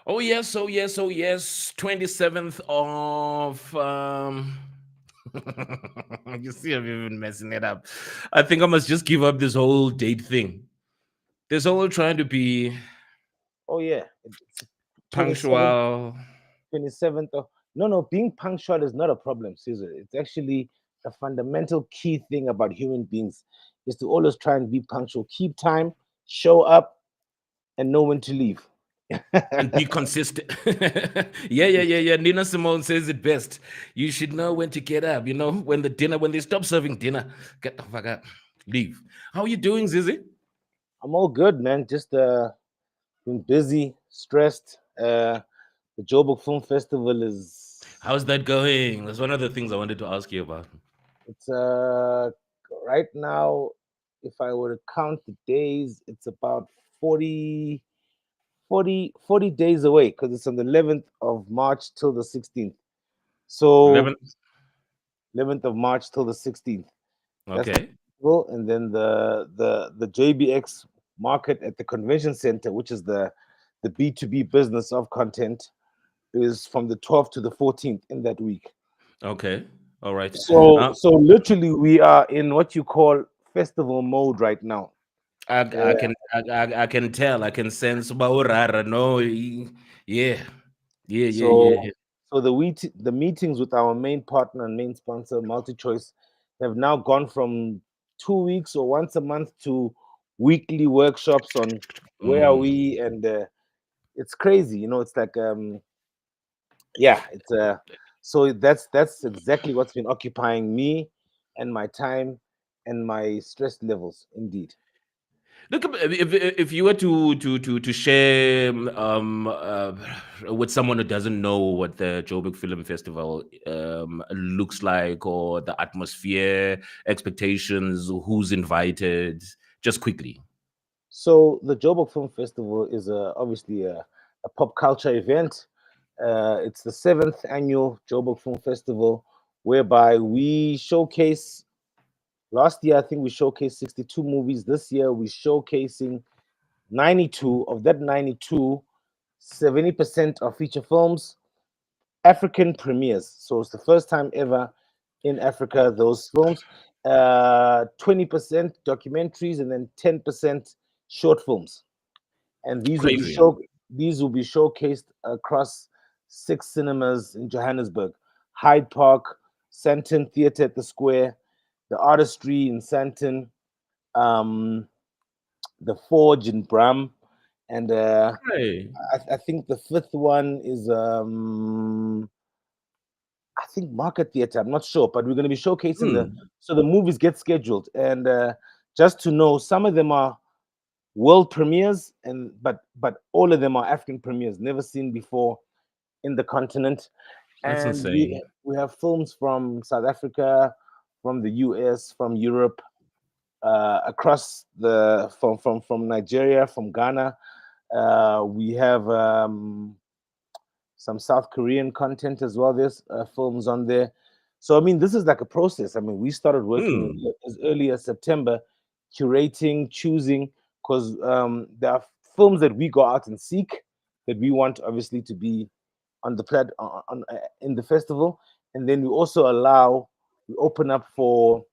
Oh yes, oh yes, oh yes. 27th of you see, I'm even messing it up. I think I must just give up this whole date thing. There's all trying to be Oh yeah, it's 27th, punctual. 27th of. No, no, being punctual is not a problem, Caesar. It's actually a fundamental key thing about human beings is to always try and be punctual, keep time, show up, and know when to leave. And be consistent. Yeah. Nina Simone says it best. You should know when to get up. You know, when they stop serving dinner, get the fuck up, leave. How are you doing, Zizi? I'm all good, man. Just been busy, stressed. The Joburg Film Festival is How's that going? That's one of the things I wanted to ask you about. it's right now, if I were to count the days, it's about 40, 40 days away because it's on the 11th of March till the 16th. So 11. 11th of March till the 16th. That's the Okay. festival, and then the JBX market at the convention center, which is the B2B business of content, is from the 12th to the 14th in that week. Okay. All right. So literally we are in what you call festival mode right now. I Yeah. can I can tell. I can sense Baurara. No. Yeah. Yeah. So the meetings with our main partner and main sponsor, MultiChoice, have now gone from 2 weeks or once a month to weekly workshops on where are Mm. we, and it's crazy. It's like yeah, it's so that's exactly what's been occupying me and my time and my stress levels, indeed. Look, if you were to share with someone who doesn't know what the Joburg Film Festival looks like, or the atmosphere, expectations, who's invited, just quickly. So the Joburg Film Festival is obviously a pop culture event. It's the seventh annual Joburg Film Festival, whereby we showcase. Last year, I think we showcased 62 movies. This year, we're showcasing 92. Of that 92, 70% are feature films, African premieres. So it's the first time ever in Africa, those films. 20% documentaries, and then 10% short films. And Crazy. these will be showcased across six cinemas in Johannesburg: Hyde Park, Sandton Theatre at the Square, the Artistry in Sandton, um, the Forge in Bram, and Hey. I think the fifth one is I think Market Theatre. I'm not sure, but we're going to be showcasing the Hmm. so the movies get scheduled, and just to know, some of them are world premieres, and but all of them are African premieres, never seen before in the continent. That's And insane. we have films from South Africa, from the US, from Europe, across the from Nigeria, from Ghana. We have some South Korean content as well. There's films on there. So I mean, this is like a process. I mean, we started working Hmm. as early as September, curating, choosing, because there are films that we go out and seek that we want obviously to be on the in the festival, and then we open up for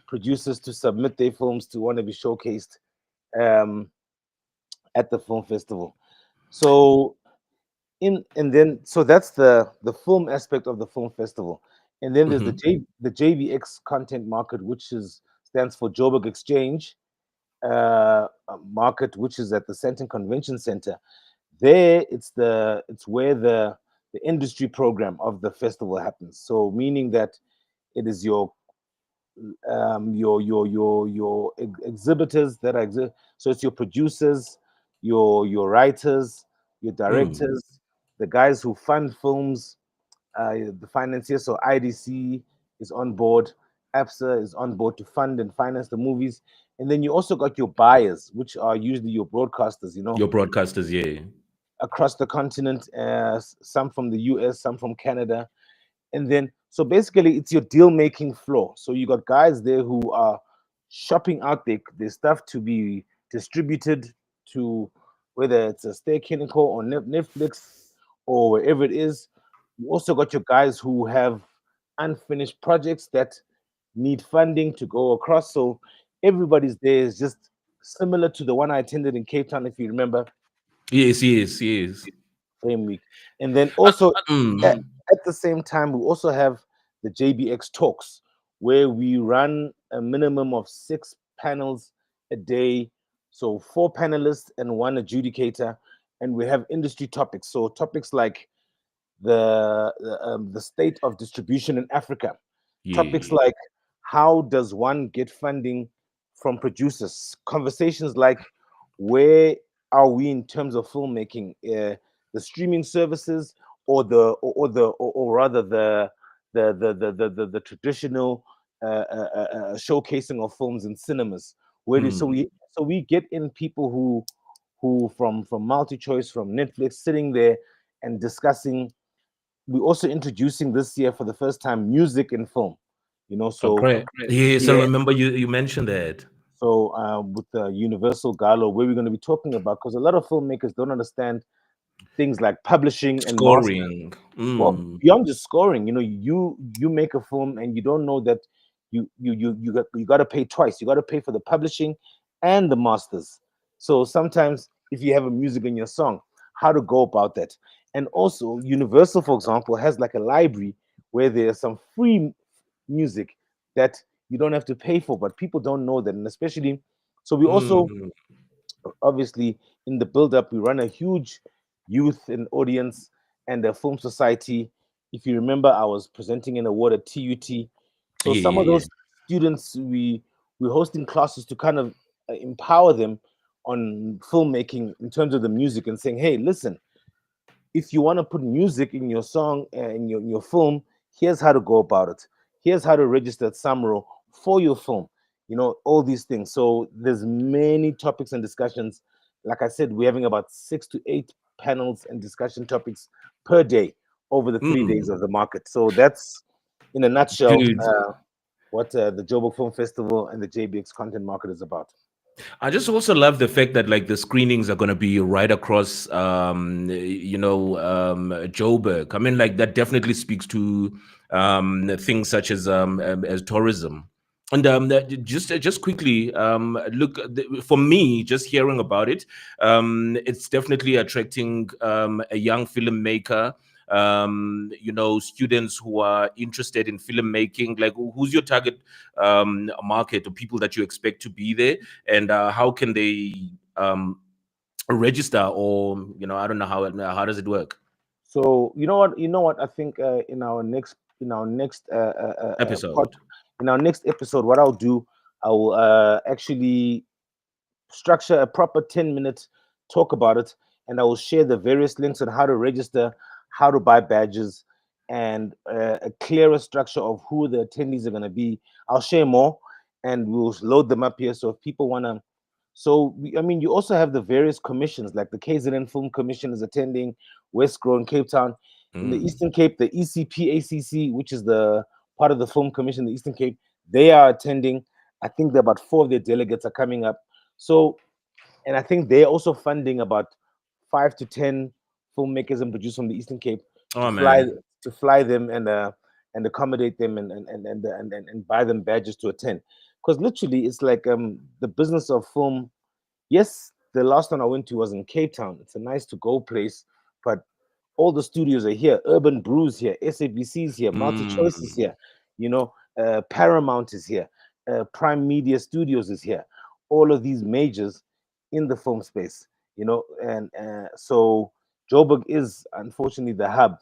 producers to submit their films to want to be showcased um, at the film festival. So and then so that's the film aspect of the film festival, and then there's Hmm. the JBX content market, which is stands for Joburg Exchange market, which is at the Sandton Convention Center. There, it's where the industry program of the festival happens. So meaning that it is your exhibitors that are so it's your producers, your writers, your Hmm. directors, the guys who fund films, the financiers. So IDC is on board, APSA is on board to fund and finance the movies, and then you also got your buyers, which are usually your broadcasters, Your broadcasters, yeah. across the continent, some from the US, some from Canada. And then, so basically, it's your deal making floor. So you got guys there who are shopping out their stuff to be distributed to whether it's a Stay Clinical or Netflix or wherever it is. You also got your guys who have unfinished projects that need funding to go across. So everybody's there is just similar to the one I attended in Cape Town, if you remember, Yes, yes, yes. same week. And then Uh, also at, mm, at the same time, we also have the JBX talks, where we run a minimum of 6 panels a day. So 4 panelists and 1 adjudicator, and we have industry topics. So topics like the state of distribution in Africa. Topics yeah. like how does one get funding from producers? Conversations like where are we in terms of filmmaking? The streaming services or rather the traditional showcasing of films in cinemas. Where do Mm, so we get in people who from multi-choice from Netflix sitting there and discussing. We're also introducing this year for the first time music in film. So okay. Yes, I yeah, remember you mentioned that. so with the Universal Gala, where we're going to be talking about, because a lot of filmmakers don't understand things like publishing and mastering. Scoring. Well, Mm, beyond just scoring, you make a film and you don't know that you got to pay twice. You got to pay for the publishing and the masters. So sometimes if you have a music in your song, how to go about that. And also Universal, for example, has like a library where there's some free music that you don't have to pay for, but people don't know that. And especially, so we also mm, obviously in the build up we run a huge youth and audience and a film society. If you remember, I was presenting an award at TUT. So yeah, some yeah, of yeah. those students, we're hosting classes to kind of empower them on filmmaking in terms of the music, and saying, hey, listen, if you want to put music in your song in your film, here's how to go about it. Here's how to register at Samro for your film. All these things. So there's many topics and discussions. Like I said, we're having about 6 to 8 panels and discussion topics per day over the 3 days Mm, of the market. So that's in a nutshell dude. what the Joburg Film Festival and the JBX content market is about. I just also love the fact that like the screenings are going to be right across, Joburg. I mean, like that definitely speaks to things such as tourism. And just quickly, look for me, just hearing about it, it's definitely attracting a young filmmaker. Students who are interested in filmmaking. Like, who's your target market or people that you expect to be there? And how can they register, or I don't know how does it work? So you know what I think Episode. in our next episode, what I'll do, I will actually structure a proper 10-minute talk about it, and I will share the various links on how to register, how to buy badges, and a clearer structure of who the attendees are going to be. I'll share more, and we'll load them up here. So if people want to, I mean, you also have the various commissions, like the KZN Film Commission is attending, West Grown, Cape Town, in the Mm. Eastern Cape, the ECPACC, which is the part of the Film Commission, the Eastern Cape, they are attending. I think about 4 of their delegates are coming up. So, and I think they're also funding about 5 to 10 filmmakers and producers from the Eastern Cape to Oh fly man. them and accommodate them and buy them badges to attend. Because literally, it's like the business of film. Yes, the last one I went to was in Cape Town. It's a nice to go place, but all the studios are here. Urban Brews here, SABC is here, Multi Choice is Mm. here. Paramount is here, Prime Media Studios is here. All of these majors in the film space. And so Joburg is unfortunately the hub.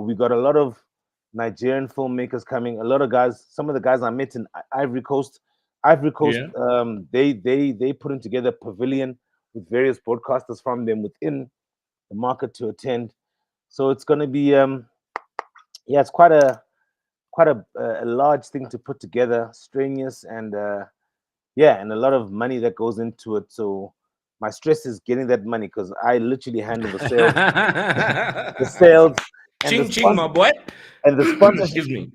We got a lot of Nigerian filmmakers coming. A lot of guys. Some of the guys I met in Ivory Coast. Ivory Coast. Yeah. They putting together a pavilion with various broadcasters from them within the market to attend. So it's going to be yeah, it's quite a large thing to put together, strenuous, and yeah, and a lot of money that goes into it. So my stress is getting that money because I literally handle the sales, the sales, and the Ching ching, sponsor my boy. and the sponsorship Excuse me.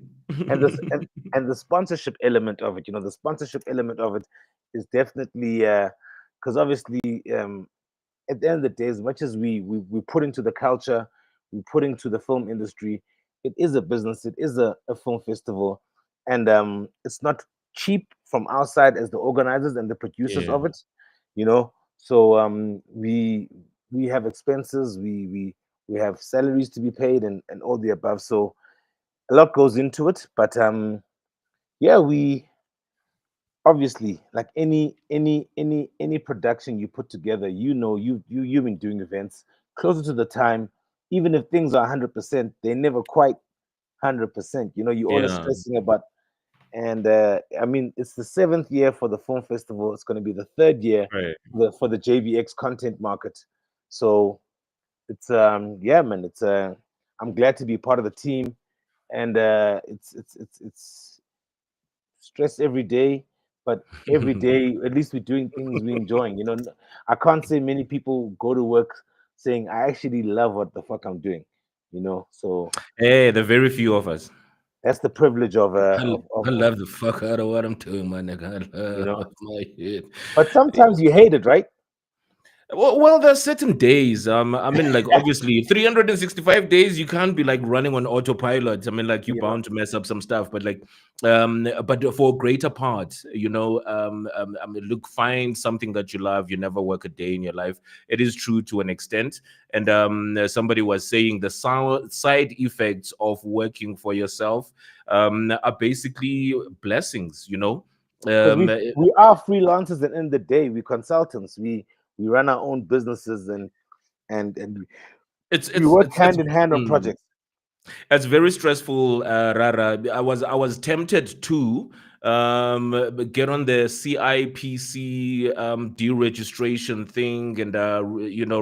and the and the sponsorship element of it. The sponsorship element of it is definitely because obviously at the end of the day, as much as we put into the culture, we put into the film industry, it is a business, it is a film festival, and it's not cheap from our side as the organizers and the producers Yeah. of it, you know. So we have expenses, we have salaries to be paid, and all the above. So a lot goes into it, but yeah, we obviously, like any production you put together, you've been doing events closer to the time, even if things are 100%, they're never quite 100%. You're always Yeah. stressing about. And I mean, it's the seventh year for the film festival. It's going to be the third year Right. for the JVX content market. So it's yeah, man, it's I'm glad to be part of the team. And it's stress every day, but every day at least we're doing things we're enjoying. I can't say many people go to work saying I actually love what the fuck I'm doing. So Hey, the very few of us. that's the privilege of I, I of love the fuck out of what I'm doing, my nigga. you know I love my shit. but sometimes you hate it, right? Well, there are certain days. I mean, like obviously, 365 days, you can't be like running on autopilot. I mean, like you're you know bound to mess up some stuff, but like, but for a greater part, I mean, look, find something that you love. You never work a day in your life. It is true to an extent. And somebody was saying the side effects of working for yourself are basically blessings. because Um, we are freelancers, and in the day we consultants, we run our own businesses, and it's we it's work it's it's. hand in hand on mm. projects. It's very stressful, Rara. I was tempted to get on the CIPC deregistration thing and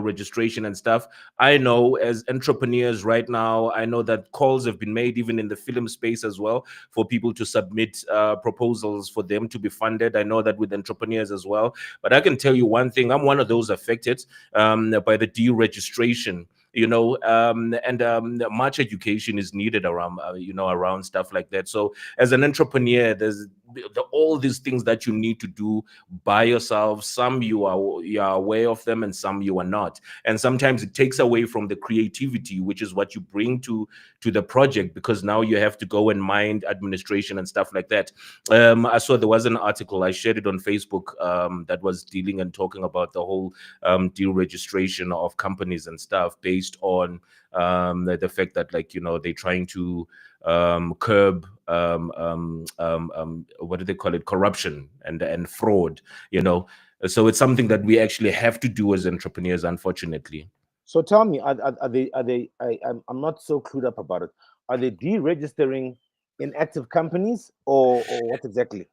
registration and stuff. I know as entrepreneurs right now, I know that calls have been made even in the film space as well for people to submit proposals for them to be funded. I know that with entrepreneurs as well. But I can tell you one thing: I'm one of those affected by the deregistration, and much education is needed around around stuff like that. So as an entrepreneur, there's all these things that you need to do by yourself. Some you are aware of them, and some you are not. And sometimes it takes away from the creativity, which is what you bring to the project, because now you have to go and mind administration and stuff like that. I saw there was an article, I shared it on Facebook, that was dealing and talking about the whole deregistration of companies and stuff based on the fact that, like, they're trying to curb what do they call it, corruption and fraud. So it's something that we actually have to do as entrepreneurs, unfortunately. So tell me, are they I'm not so clued up about it. Are they deregistering inactive companies, or what exactly?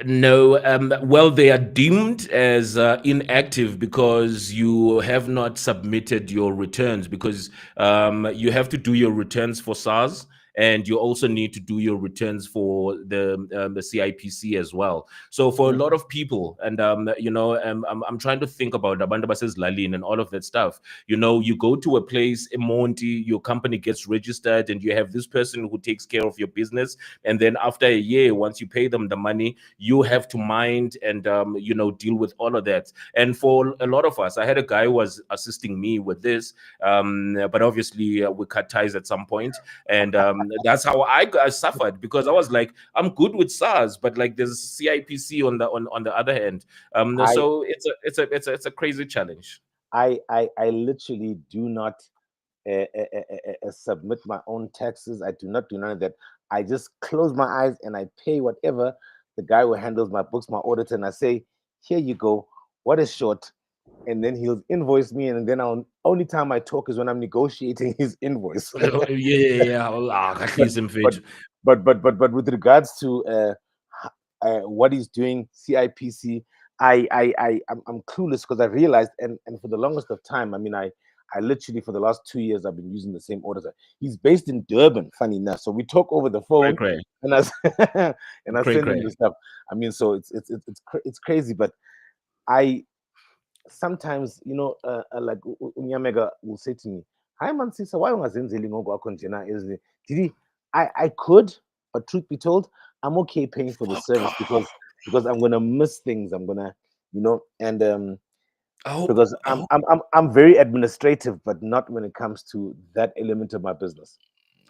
No, well, they are deemed as inactive because you have not submitted your returns, because you have to do your returns for SARS, and you also need to do your returns for the CIPC as well. So for a Mhm. lot of people, and I'm trying to think about Abantu Bases Lalin and all of that stuff. You go to a place, a Monty, your company gets registered, and you have this person who takes care of your business, and then after a year, once you pay them the money, you have to mind and deal with all of that. And for a lot of us, I had a guy who was assisting me with this, but obviously we cut ties at some point, and that's how I suffered, because I was like, I'm good with SARS, but like there's CIPC on the other hand. I So it's a crazy challenge. I literally do not submit my own taxes. I do not do none of that. I just close my eyes and I pay whatever the guy who handles my books, my auditor, and I say, here you go. What is short? And then he'll invoice me, and then only time I talk is when I'm negotiating his invoice. Yeah. Well, at but least in but fit. but with regards to what he's doing, CIPC, I'm clueless, because I realized, and for the longest of time, I mean, I literally, for the last 2 years, I've been using the same auditor. He's based in Durban, funny enough. So we talk over the Cray phone, cray. and I and I Cray send him cray. the stuff. I mean, so it's crazy, but I sometimes, like Unyamega will say to me, "Hi, man, sister, why ungazenzeli ngokwakho njena ezinye?" Did he? I could, but truth be told, I'm okay paying for the Fucked service, up. because I'm gonna miss things. I'm gonna, and because I'm very administrative, but not when it comes to that element of my business.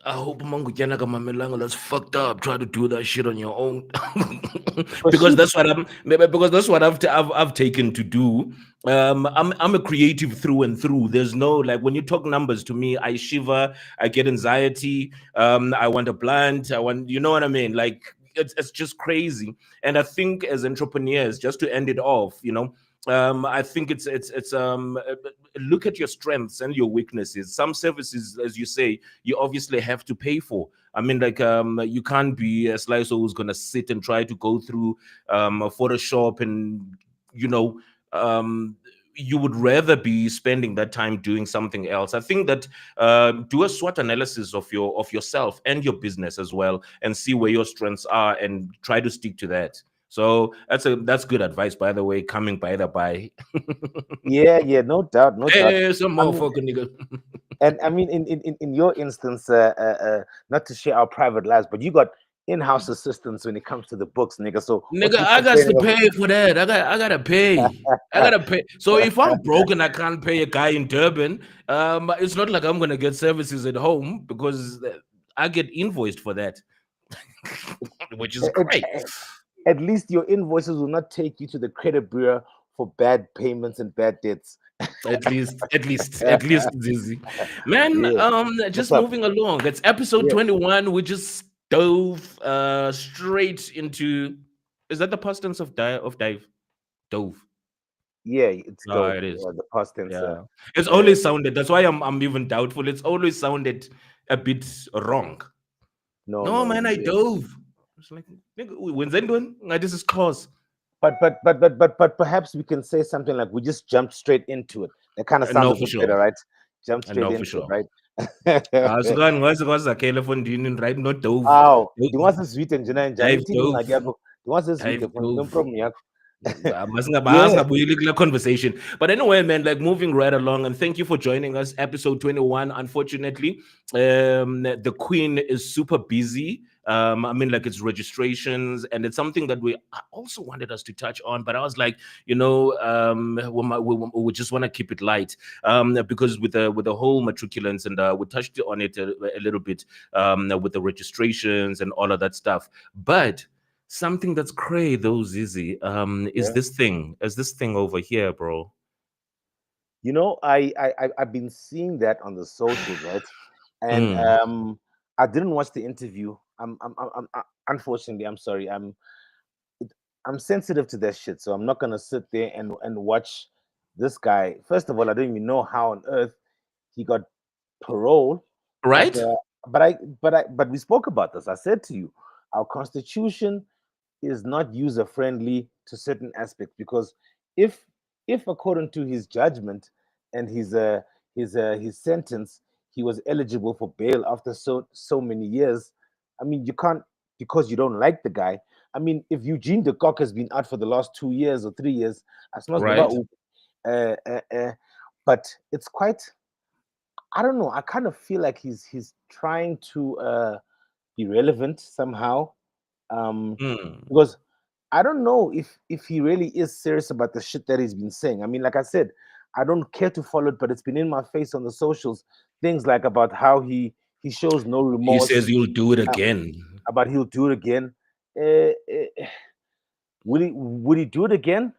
I hope Mangutjana Kamamelanga, that's fucked up. Try to do that shit on your own, But because shoot, that's what I've taken to do. I'm a creative through and through. There's no, like, when you talk numbers to me, I shiver, I get anxiety. I want a plant. I want, you know what I mean? Like, it's just crazy. And I think as entrepreneurs, just to end it off, I think it's look at your strengths and your weaknesses. Some services, as you say, you obviously have to pay for. I mean, like, you can't be a slicer who's gonna sit and try to go through Photoshop, and you know um you would rather be spending that time doing something else. I think that do a SWOT analysis of yourself and your business as well, and see where your strengths are, and try to stick to that. So that's good advice, by the way, coming by the by. yeah, no doubt, no doubt. Hey, some I mean, motherfucker nigga. and I mean, in your instance, not to share our private lives, but you got in-house assistants when it comes to the books, nigga. So what Nigga, you I got to complaining about? pay for that. I gotta pay. I gotta pay. So if I'm broken, I can't pay a guy in Durban. It's not like I'm gonna get services at home, because I get invoiced for that, which is at, great. at- at least your invoices will not take you to the credit bureau for bad payments and bad debts. At least, Zizi. Man, Yeah, what's just up? moving along. It's episode Yeah, 21. We just dove straight into. Is that the past tense of dive? Dove. yeah, it's Ah, dope. it is. The past tense. Yeah. It's Uh, always sounded. That's why I'm even doubtful. It's always sounded a bit wrong. no, No, no. man, I dove. It's like, nigga, when's that doing? This is cause. But perhaps we can say something like we just jumped straight into it. That kind of sounds No, a for bit sure. better, right? Jump straight No, for into it, sure. right? So going was a telephone right? Not dove. Wow. Dove. The ones that's sweet and Jana and Dive Janity dove. like the ones that's sweet, Dive no dove. problem, yeah. Yeah, Masingabuyeli kula conversation. But anyway, man, like, moving right along, and thank you for joining us. Episode 21. Unfortunately, the Queen is super busy. I mean, like, it's registrations, and it's something that we also wanted us to touch on. But I was like, we just want to keep it light, because with the whole matriculants, and we touched on it a little bit, with the registrations and all of that stuff. But something that's cray though, Zizi, yeah. is this thing over here, bro. You know, I've been seeing that on the socials, right? And Mm, I didn't watch the interview. Unfortunately, I'm sorry. I'm sensitive to that shit, so I'm not gonna sit there and watch this guy. First of all, I don't even know how on earth he got parole, but right? but we spoke about this. I said to you, our constitution is not user friendly to certain aspects because if if according to his judgment and his sentence he was eligible for bail after so many years. I mean, you can't, because you don't like the guy. I mean, if Eugene de Kock has been out for the last 2 years or 3 years, I suppose Right? uh, uh, uh, but it's quite, I don't know, I kind of feel like he's trying to be relevant somehow, um, Mm, because I don't know if he really is serious about the shit that he's been saying. I mean, like I said, I don't care to follow it, but it's been in my face on the socials. Things like about how he shows no he says remorse, you'll do it uh, again. about he'll do it again. Uh, uh, would he do it again?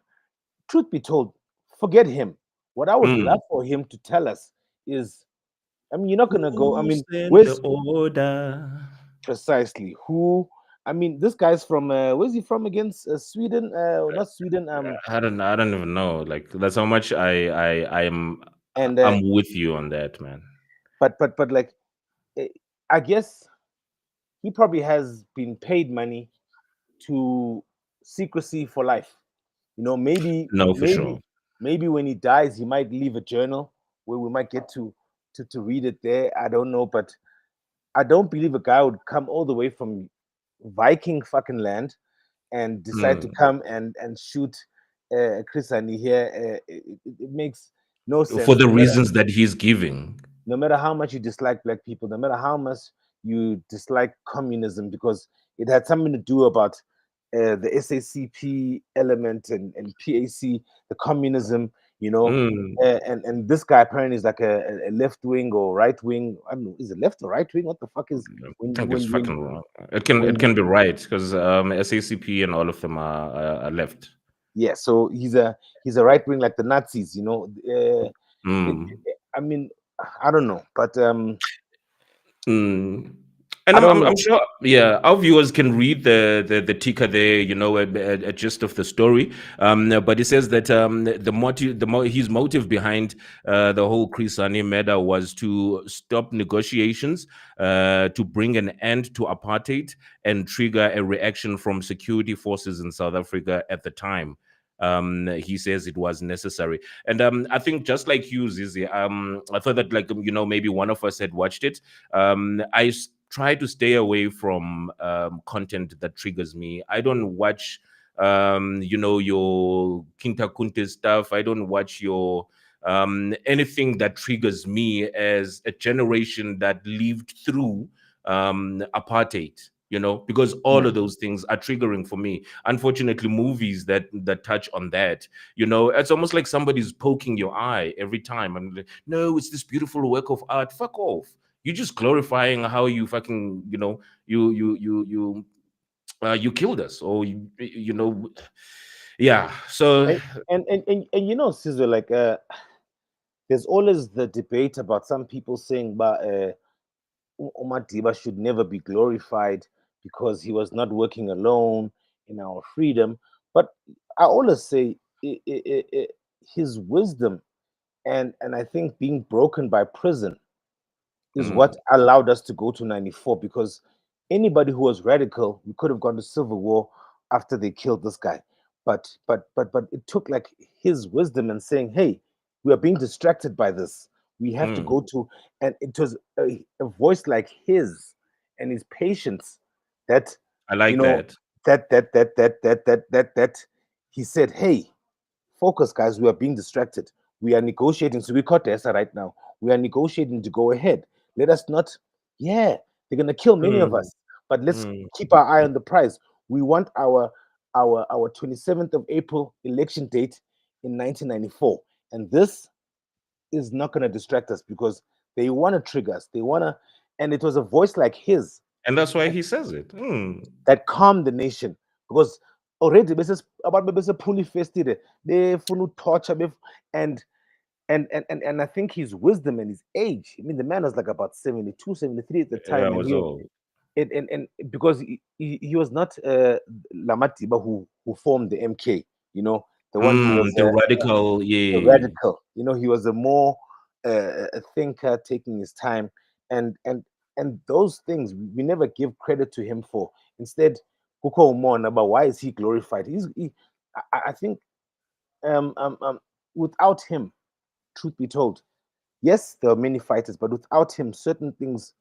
Truth be told, forget him. What I would love Mm. for him to tell us is, I mean, you're not gonna go. I Who mean, sent the where's order? precisely who? I mean, this guy's from where's he from again? Sweden? Not Sweden. I don't even know. Like, that's how much And I'm with you on that, man. but like, eh, I guess he probably has been paid money to secrecy for life. You know, No, for sure. maybe when he dies, he might leave a journal where we might get to read it there. I don't know, but I don't believe a guy would come all the way from Viking fucking land and decide to Mm. come and shoot Chris Hani here. It makes no For sense. the reasons that he's giving. No matter how much you dislike black people, no matter how much you dislike communism, because it had something to do about the SACP element and PAC, the communism. you know. Mm. And this guy apparently is like a left wing or right wing. I don't know, is it left or right wing? What the fuck is I think it's when fucking wrong. It can when be right because SACP and all of them are left. yeah, so he's a right wing like the Nazis, you know. Mm. I mean, I don't know, but Mm. And I I'm, don't I'm know. I'm sure, yeah, our viewers can read the ticker there, a gist of the story. But he says that his motive behind the whole Chris Hani matter was to stop negotiations, to bring an end to apartheid, and trigger a reaction from security forces in South Africa at the time. He says it was necessary, and I think just like you, Zizi, I thought that, like, maybe one of us had watched it. Try to stay away from content that triggers me. I don't watch, your Kinta Kunte stuff. I don't watch your anything that triggers me as a generation that lived through apartheid. Because all Yeah, of those things are triggering for me. Unfortunately, movies that touch on that, it's almost like somebody's poking your eye every time. I'm like, no, it's this beautiful work of art. Fuck off. You're just glorifying how you fucking, you killed us, or yeah. So and you know, Caesar, like there's always the debate about some people saying, but Umadiba should never be glorified because he was not working alone in our freedom. But I always say his wisdom and I think being broken by prison is what mm, allowed us to go to 94, because anybody who was radical, we could have gone to civil war after they killed this guy. But it took like his wisdom and saying, hey, we are being distracted by this. We have to mm, go to, and it was a voice like his and his patience that, I you like know, that. that he said, hey, focus, guys. We are being distracted. We are negotiating. So we caught Tessa right now. We are negotiating to go ahead. Let us not, yeah, they're gonna kill many of Mm, us, but let's mm. keep our eye on the prize. We want our 27th of April election date in 1994. And this is not gonna distract us because they wanna trigger us. They wanna, and it was a voice like his And that's why he says it. Mm. that calmed the nation, because already this about bese phuli festile befuna torture and and I think his wisdom and his age. I mean, the man was like about 72, 73 at the Yeah, I time, and was he all. and because he was not Lamatiba who formed the MK, you know, the one who was The radical, a yeah. radical. You know, he was a more a thinker, taking his time, and and and those things we never give credit to him for. Instead, Kuko Umon about why is he glorified? I think um, um um without him, truth be told, yes, there are many fighters, but without him, certain things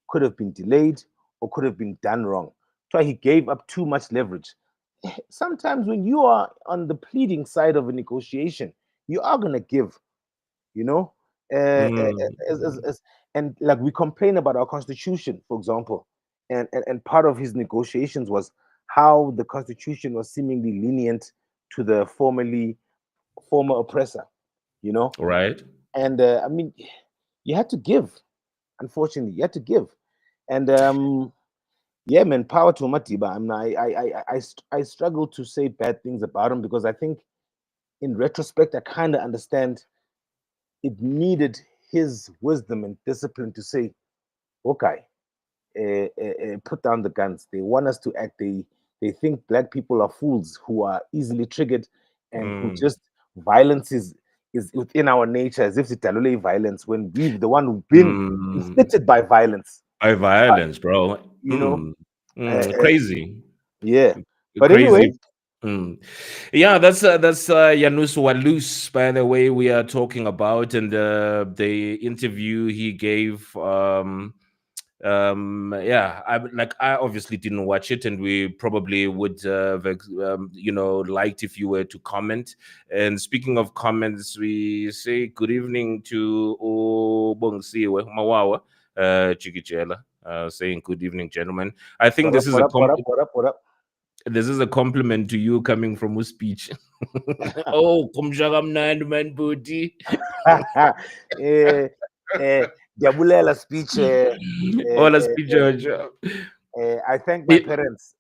could have been delayed or could have been done wrong. That's why he gave up too much leverage. Sometimes when you are on the pleading side of a negotiation, you are gonna give, you know, uh, uh, Mm, and like we complain about our constitution, for example, and part of his negotiations was how the constitution was seemingly lenient to the former oppressor, you know, right. and I mean, you had to give. Unfortunately, you had to give, and yeah, man, power to Matiba. I mean, I struggle to say bad things about him because I think, in retrospect, I kind of understand it needed his wisdom and discipline to say, okay, put down the guns. They want us to act. They think black people are fools who are easily triggered and who Mm, just violence is within our nature, as if it's alole violence when we've the one who've been mm. inflicted by violence. By But, violence, bro. you know, uh, Crazy. yeah. But anyway, Crazy. Mm. Yeah, that's Janusz Walus, by the way, we are talking about, and the interview he gave. Yeah, I obviously didn't watch it, and we probably would have liked if you were to comment. And speaking of comments, we say good evening to Obongsiwe Mawawa Chikijela, saying good evening, gentlemen. I think what up, this is what a up, what up, what up, what up? this is a compliment to you coming from whose speech. Oh, kumshaka mnandi man booty. Eh, Diabulela speech. All a speech, Georgia. I thank my parents.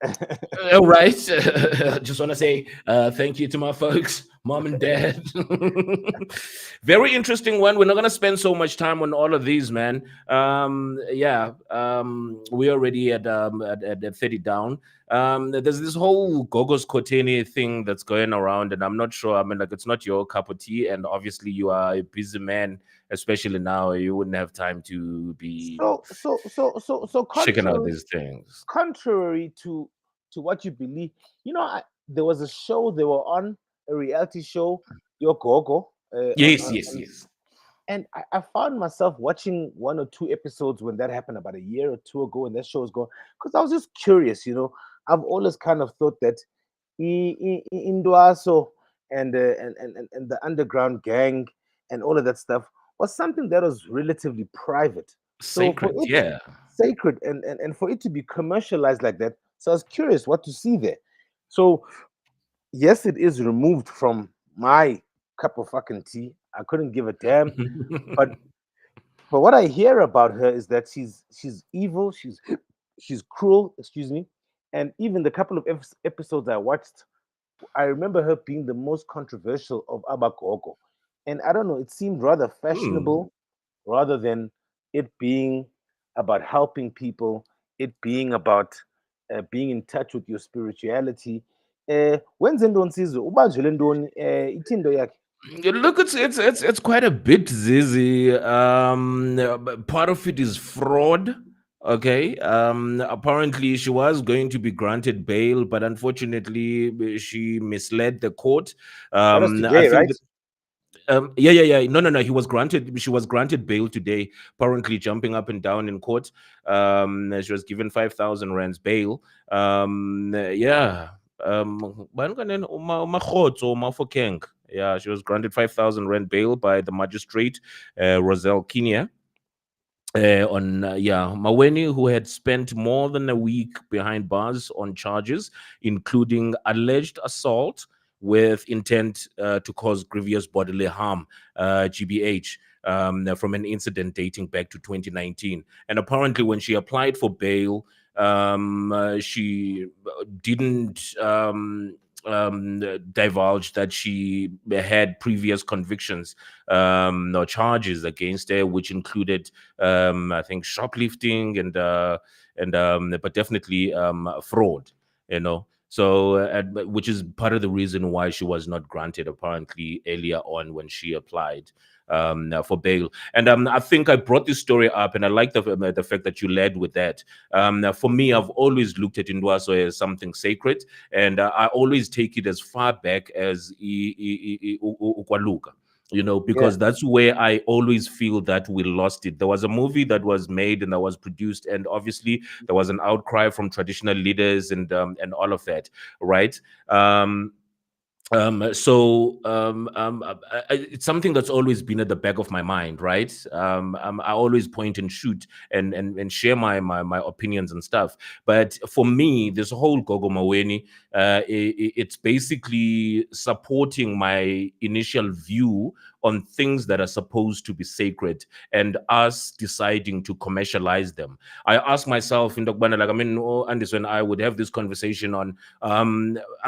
All right. Just want to say thank you to my folks, mom and dad. Very interesting one. We're not going to spend so much time on all of these, man. Yeah, we're already at 30 down. There's this whole Gogos Koteni thing that's going around, and I'm not sure. I mean, like, it's not your cup of tea, and obviously, you are a busy man, especially now. You wouldn't have time to be So checking out contrary these things. contrary to what you believe, there was a show they were on, a reality show, Your Gogo, Yes, yes, yes. and I found myself watching one or two episodes when that happened about a year or two ago, and that show was going, because I was just curious. I've always kind of thought that Indwaso and the underground gang and all of that stuff was something that was relatively private. So for Sacred, it yeah. sacred and for it to be commercialized like that, so I was curious what to see there. So yes, it is removed from my cup of fucking tea. I couldn't give a damn, but what I hear about her is that she's evil, she's cruel, excuse me, and even the couple of episodes I watched, I remember her being the most controversial of Abagogo. And I don't know, it seemed rather Hmm. fashionable rather than it being about helping people, it being about being in touch with your spirituality. Wenze ntoni Sizwe? Ubanjwe ntoni? Ithini into yakhe? Look, it's quite a bit, Zizi. Part of it is fraud. Okay. Apparently, she was going to be granted bail, but unfortunately, she misled the court. That was I today, think right? that, yeah. No, no, no. He was granted. She was granted bail today. Apparently, jumping up and down in court. She was given 5,000 rands bail. Yeah. Umakgotso, Mafokeng. Yeah, she was granted 5,000 rand bail by the magistrate, Roselle Kenya. Maweni, who had spent more than a week behind bars on charges, including alleged assault with intent to cause grievous bodily harm, GBH, from an incident dating back to 2019. And apparently, when she applied for bail, she didn't divulge that she had previous convictions, or charges against her, which included, I think, shoplifting but definitely fraud. So, which is part of the reason why she was not granted, apparently, earlier on when she applied for bail. And I think I brought this story up, and I like the fact that you led with that. For me, I've always looked at Indwaso as something sacred, and I always take it as far back as Ukwaluka, Yeah, because that's where I always feel that we lost it. There was a movie that was made and that was produced, and obviously there was an outcry from traditional leaders and all of that, right? It's something that's always been at the back of my mind, right? I always point and shoot and share my opinions and stuff. But for me, this whole Gogo Maweni, it's basically supporting my initial view on things that are supposed to be sacred and us deciding to commercialize them. I ask myself in Dokbana, like, I mean, Andis, when I would have this conversation on, I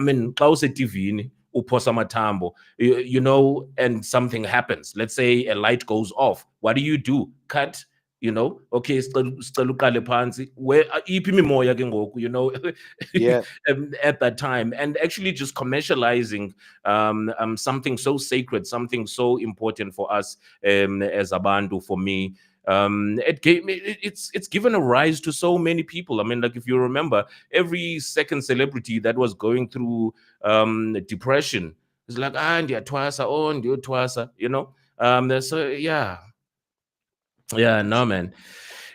mean, Klaus TV, uphosa matambo, and something happens. Let's say a light goes off. What do? Cut, okay, sicela uqale phansi. Where iphi imimoya ke ngoku, yeah, at that time, and actually just commercializing something so sacred, something so important for us, as Abantu, for me. It's given a rise to so many people. I mean, like, if you remember, every second celebrity that was going through depression is like, ndiyatwasa, ndiyotwasa, so yeah, no, man.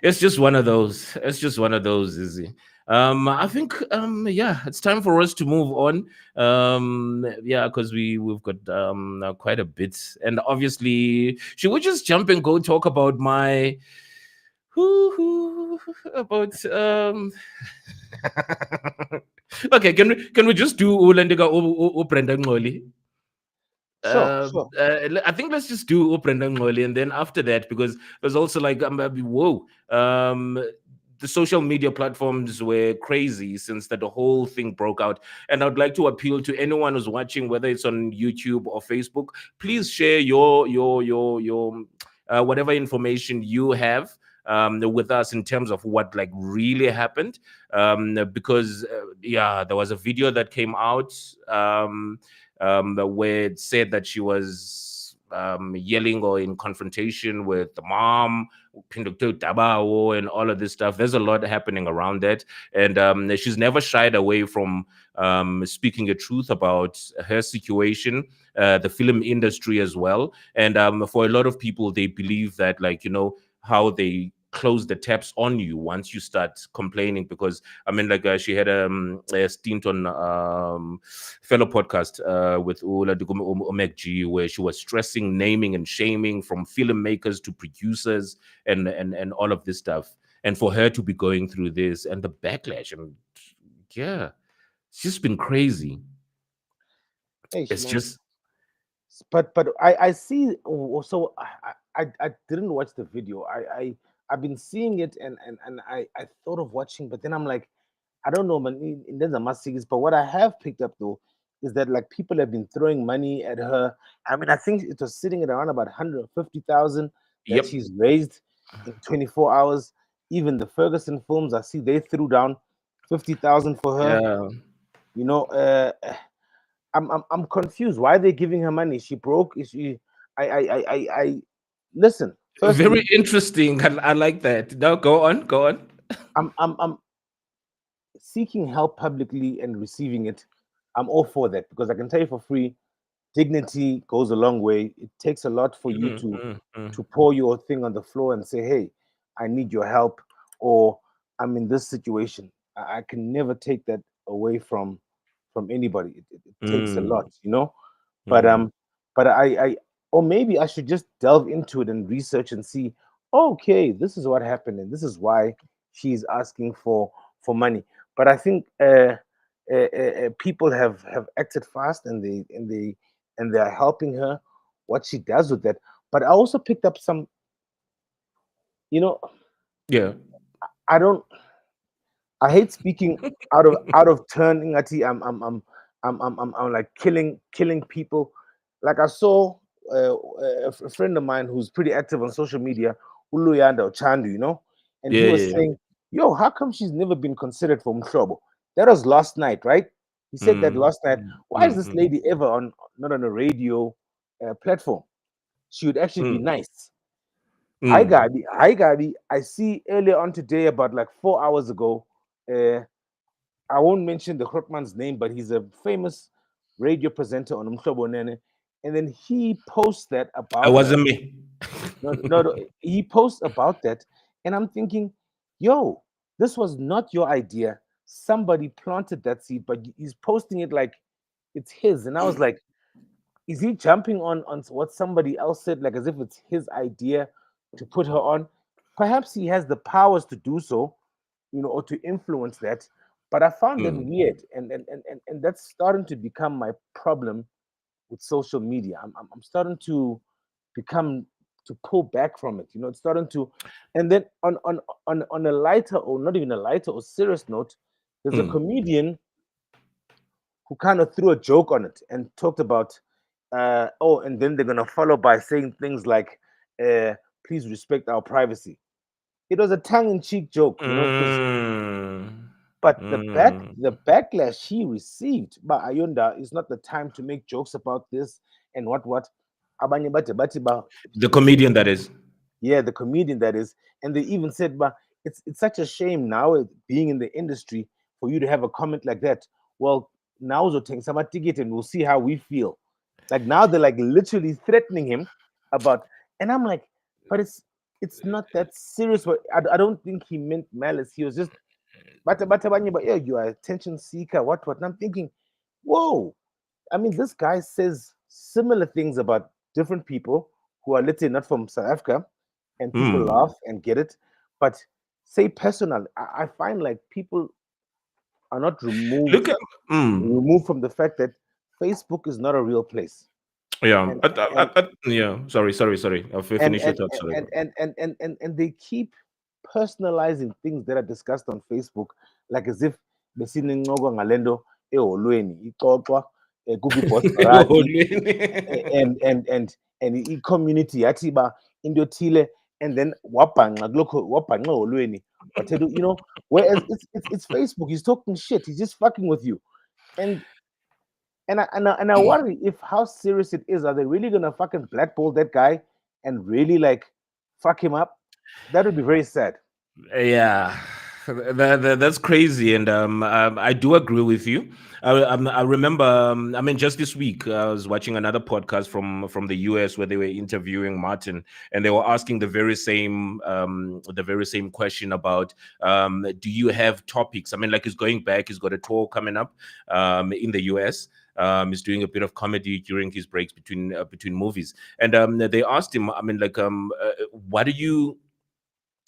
It's just one of those. It's just one of those, Izzy. I think, yeah, it's time for us to move on. Yeah, because we've got quite a bit, and obviously, should we just jump and go talk about my about okay, can we just do Ulandiga Brenda Ngxoli? Sure, sure. I think let's just do Brenda Ngxoli, and then after that, because there's also like whoa, the social media platforms were crazy since that the whole thing broke out. And I'd like to appeal to anyone who's watching, whether it's on YouTube or Facebook, please share your whatever information you have with us in terms of what like really happened, because yeah, there was a video that came out where it said that she was yelling or in confrontation with the mom, Pinducto Tabao, and all of this stuff. There's a lot happening around that. And she's never shied away from speaking the truth about her situation, the film industry as well. And for a lot of people, they believe that, like, you know, how they close the taps on you once you start complaining, because I mean, like, she had a stint on fellow podcast with Ula Omegji, where she was stressing naming and shaming from filmmakers to producers and all of this stuff, and for her to be going through this and the backlash, and yeah, it's just been crazy. Hey, It's man. just But I see. So I didn't watch the video. I've been seeing it, and I thought of watching, but then I'm like, I don't know, man. There's a must see this. But what I have picked up though is that like people have been throwing money at her. I mean, I think it was sitting at around about 150,000 that yep. she's raised in 24 hours. Even the Ferguson films, I see they threw down 50,000 for her. Yeah. You know, I'm confused. Why are they giving her money? She broke. Is she? I listen. Very Firstly, interesting. I like that. No, go on, go on. I'm seeking help publicly and receiving it. I'm all for that because I can tell you for free, dignity goes a long way. It takes a lot for you Mm, mm, mm, to pour your thing on the floor and say, "Hey, I need your help," or "I'm in this situation." I can never take that away from anybody. It takes a mm, lot, you know. But mm, I or maybe I should just delve into it and research and see, okay, this is what happened and this is why she's asking for money. But I think people have acted fast and they are helping her. What she does with that. But I also picked up some, you know, yeah. I don't I hate speaking out of turn. Ingati, I'm like killing people. Like I saw a friend of mine who's pretty active on social media, Uluyanda or Chandu, you know, and he Yeah, was yeah, yeah. saying, "Yo, how come she's never been considered for Mhlobo?" That was last night, right? He said that Mm, last night. mm, Why is mm, this mm, lady ever on not on a radio platform? She would actually be mm, nice. Hi, mm. Gabi. Hi, Gabi. I see earlier on today, about like 4 hours ago. Uh, I won't mention the Krotman's name, but he's a famous radio presenter on Umhlobo Nene. And then he posts that I about her. wasn't me. No, no, no, he posts about that. And I'm thinking, yo, this was not your idea. Somebody planted that seed, but he's posting it like it's his. And I was like, is he jumping on what somebody else said, like as if it's his idea to put her on? Perhaps he has the powers to do so, you know, or to influence that. But I found that Mm, weird, and that's starting to become my problem with social media. I'm starting to become to pull back from it. You know, it's starting to, and then on a lighter or not even a lighter or serious note, there's a mm. comedian who kind of threw a joke on it and talked about, oh, and then they're gonna follow by saying things like, please respect our privacy. It was a tongue-in-cheek joke, you know, because Mm, but mm. the backlash he received by Ayunda is not the time to make jokes about this and what. Abanye bathi ba, The comedian, that is. yeah, the comedian that is, and they even said, but it's such a shame now being in the industry for you to have a comment like that. Well, now take some ticket and we'll see how we feel. Like now they're like literally threatening him about, and I'm like, but it's not that serious. But I don't think he meant malice. He was just but yeah, you are a attention seeker, what? And I'm thinking, whoa. I mean, this guy says similar things about different people who are, let's say, not from South Africa, and people Mm. laugh and get it. But say personal, I find like people are not Look at mm. removed from the fact that Facebook is not a real place. Yeah. and and Yeah. Sorry. I'll and finish your and thoughts. Sorry. and they keep personalizing things that are discussed on Facebook, like as if besinencoko ngalento eholweni ixoxwa kukho ibhosparati and i-community yathi ba into ethile, and then wabhanqa kulokho wabhanqa eholweni wathetha, whereas it's Facebook, he's talking shit, he's just fucking with you. And I worry if how serious it is. Are they really gonna fucking blackball that guy and really like fuck him up? That would be very sad. Yeah, that's crazy, and I do agree with you. I remember, I mean, just this week I was watching another podcast from the US where they were interviewing Martin, and they were asking the very same question about do you have topics? I mean, like he's going back, he's got a tour coming up in the US. He's doing a bit of comedy during his breaks between movies, and they asked him, I mean, like, what do you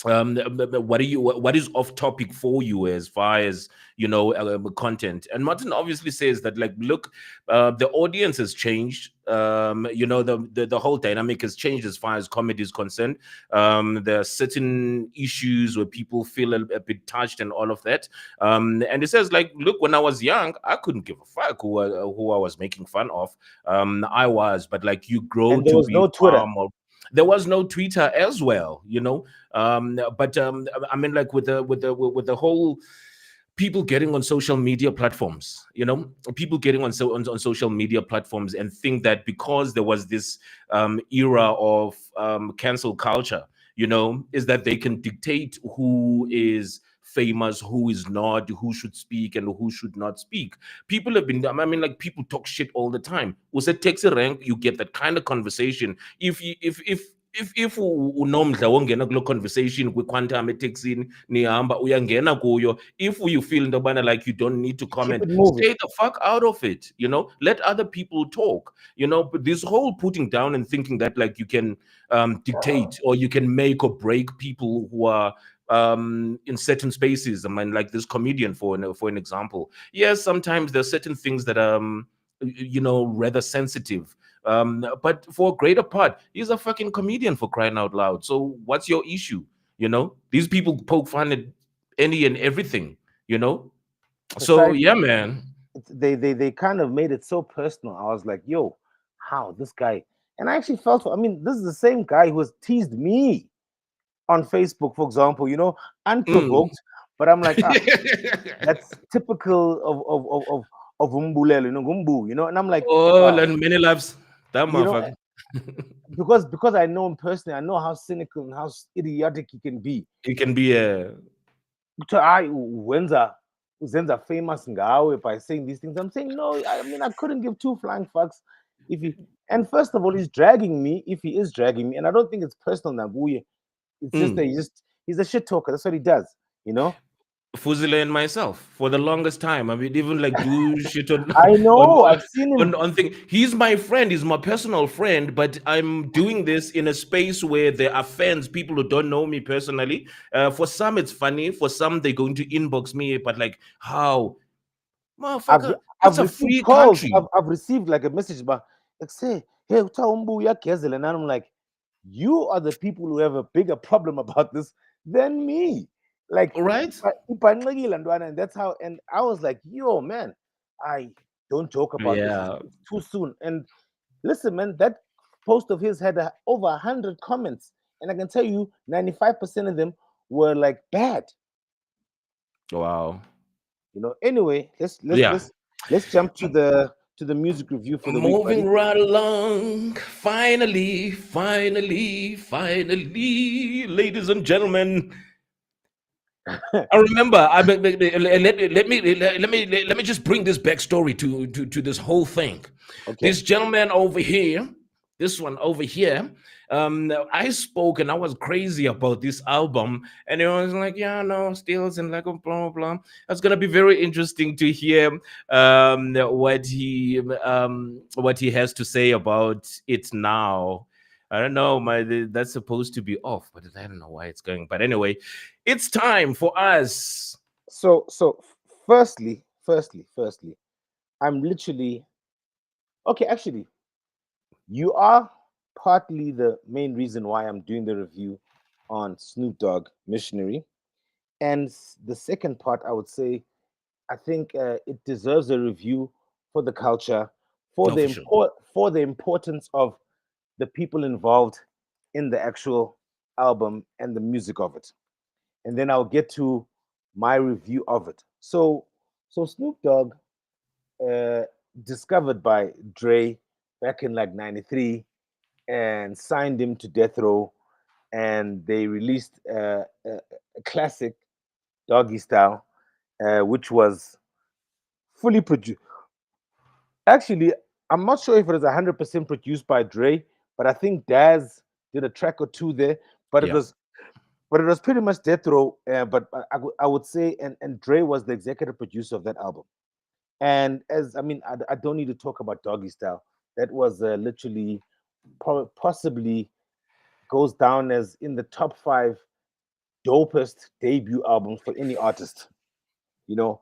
what is off topic for you as far as content? And Martin obviously says that, like, look, the audience has changed. The whole dynamic has changed as far as comedy is concerned. There are certain issues where people feel a bit touched and all of that. And he says, like, look, when I was young, I couldn't give a fuck who I was making fun of. I was, but like, you grow And there to was be no far Twitter. more. There was no Twitter as well, but I mean, like, with the whole people getting on social media platforms, people getting on social media platforms and think that because there was this era of cancel culture, is that they can dictate who is famous, who is not, who should speak and who should not speak. People have been, I mean, like, people talk shit all the time. Was it takes a rank, you get that kind of conversation. If unomdla wongena kulo conversation kwi-quantum eteksini nihamba uyangena kuyo, if you feel into yobana like you don't need to Keep comment, it moving. stay the fuck out of it. Let other people talk. But this whole putting down and thinking that, like, you can dictate or you can make or break people who are in certain spaces. I mean, like this comedian, for an example. Yes, sometimes there's certain things that rather sensitive, but for a greater part, he's a fucking comedian, for crying out loud. So what's your issue? These people poke fun at any and everything. So Society, yeah, man. they kind of made it so personal. I was like, yo, how this guy? And I actually felt for. I mean, this is the same guy who has teased me on Facebook, for example. Mm. Unprovoked, but I'm like, that's typical of Umbulelo, Gumbu, and I'm like, Oh, and many lives. That you know, motherfucker. because I know him personally, I know how cynical and how idiotic he can be. It can be a. To I Uzenza famous ngawe by saying these things. I'm saying no. I mean, I couldn't give two flying fucks if he. And first of all, he's dragging me. If he is dragging me, and I don't think it's personal, Nabuye. It's just that Mm. he's a shit talker. That's what he does. You know. Fuzile and myself for the longest time. I mean, even like do shit on I on know. I've seen him. on thing. He's my friend. He's my personal friend. But I'm doing this in a space where there are fans, people who don't know me personally. For some, it's funny. For some, they're going to inbox me. But like, how, I've motherfucker? I've It's a received free calls. country. I've received like a message, but like say, hey, Umbu ya Kezel, and I'm like, you are the people who have a bigger problem about this than me. Like, All right. and that's how. And I was like, yo, man, I don't joke about this. Yeah. It's too soon. And listen, man, that post of his had over 100 comments, and I can tell you, 95% of them were like bad. Wow. Anyway, Yeah. let's jump to the music review for the week, Moving buddy. right along. Finally, ladies and gentlemen. I remember. Let me just bring this backstory to this whole thing. Okay. This gentleman over here, this one over here, I spoke and I was crazy about this album, and it was like, yeah, no, Steels and like blah blah blah. It's gonna be very interesting to hear what he has to say about it now. I don't know, that's supposed to be off, but I don't know why it's going. But anyway, it's time for us. So firstly, I'm literally okay. Actually, You are partly the main reason why I'm doing the review on Snoop Dogg Missionary. And the second part, I would say, I think it deserves a review for the culture, No, for sure. for the importance of the people involved in the actual album and the music of it. And then I'll get to my review of it. So Snoop Dogg, uh, discovered by Dre back in like '93, and signed him to Death Row, and they released a classic, Doggy Style, which was fully produced. Actually, I'm not sure if it was 100% produced by Dre, but I think Daz did a track or two there. But it Yeah. was pretty much Death Row. But I would say, and Dre was the executive producer of that album. And as I mean, I don't need to talk about Doggy Style. That was literally possibly goes down as in the top five dopest debut albums for any artist. You know,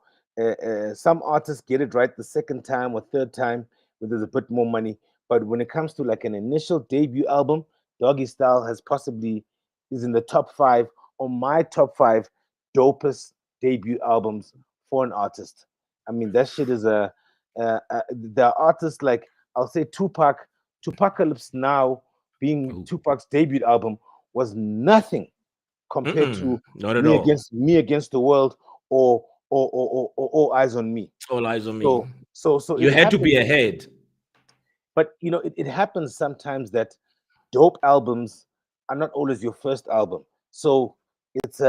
some artists get it right the second time or third time when there's a bit more money. But when it comes to like an initial debut album, Doggy Style has possibly is in the top five or my top five dopest debut albums for an artist. I mean, that shit is the artists like I'll say Tupac, Tupacalypse Now being Ooh. Tupac's debut album was nothing compared Mm-mm. to Not at all. Me Against the World or All Eyes on Me. All eyes on me. So You it had to be happens, ahead. but you know it happens sometimes that dope albums are not always your first album. So it's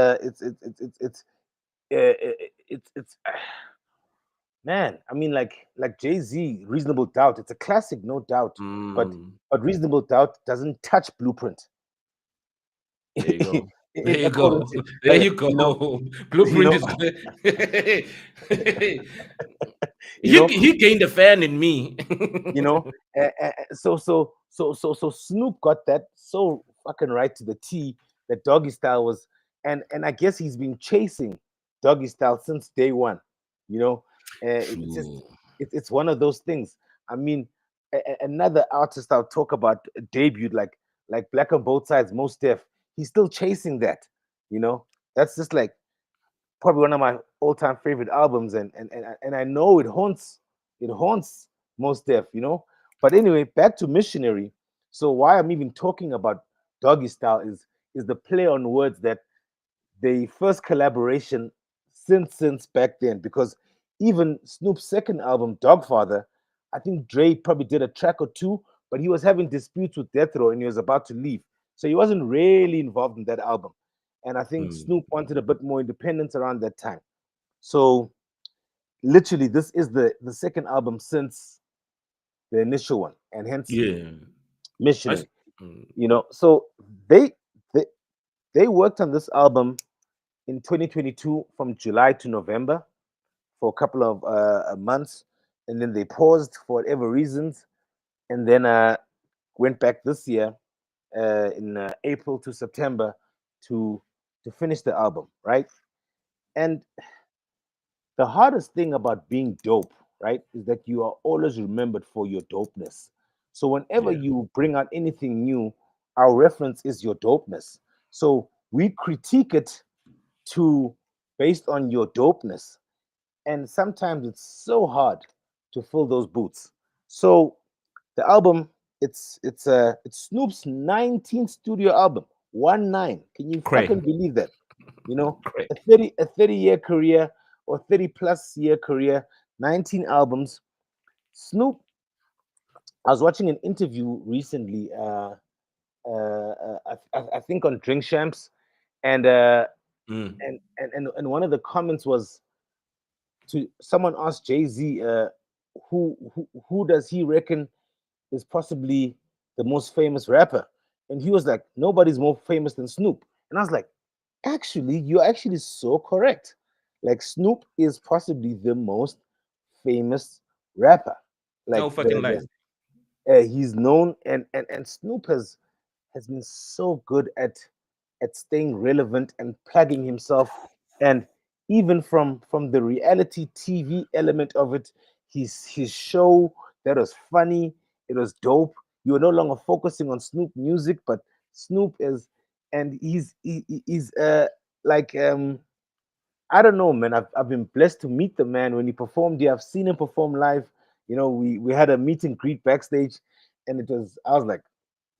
man. I mean, like Jay Z, Reasonable Doubt. It's a classic, no doubt. But Mm, Reasonable Doubt doesn't touch Blueprint. there you go. There in you according go. to There you you know go. you Blueprint know is good. you know he gained a fan in me. you know so Snoop got that so fucking right to the T, that Doggy Style was, and I guess he's been chasing Doggy Style since day one. you know it's just True. it's one of those things. I mean, another artist I'll talk about debuted like Black on Both Sides, Most Def. He's still chasing that. you know that's just like probably one of my all-time favorite albums, and I know it haunts most Def. But anyway, back to Missionary. So why I'm even talking about Doggy Style is the play on words, that the first collaboration since back then, because even Snoop's second album, Dogfather, I think Dre probably did a track or two, but he was having disputes with Death Row and he was about to leave. So he wasn't really involved in that album. And I think Mm, Snoop wanted a bit more independence around that time. So literally, this is the second album since the initial one, and hence yeah. I s- Missionary. mm, So they they worked on this album in 2022 from July to November for a couple of months, and then they paused for whatever reasons, and then went back this year in April to September to finish the album, right? And the hardest thing about being dope, right, is that you are always remembered for your dopeness. So whenever yeah. you bring out anything new, our reference is your dopeness. So we critique it to based on your dopeness, and sometimes it's so hard to fill those boots. So the album, it's Snoop's 19th studio album, 1-9. Can you Cray. fucking believe that? Cray. A 30 year career, or 30 plus year career, 19 albums. Snoop, I was watching an interview recently, I think on Drink Champs, and Mm, and one of the comments was, to someone asked Jay Z, who does he reckon is possibly the most famous rapper, and he was like, nobody's more famous than Snoop. And I was like, actually, you're actually so correct. Like Snoop is possibly the most famous rapper. no Like fucking lies. he's known, and Snoop has been so good at staying relevant and plugging himself, and even from the reality TV element of it, his show, that was funny, it was dope, You're no longer focusing on Snoop music, but Snoop is, and he's like I don't know, man. I've been blessed to meet the man when he performed here. I've seen him perform live. We had a meet and greet backstage, and I was like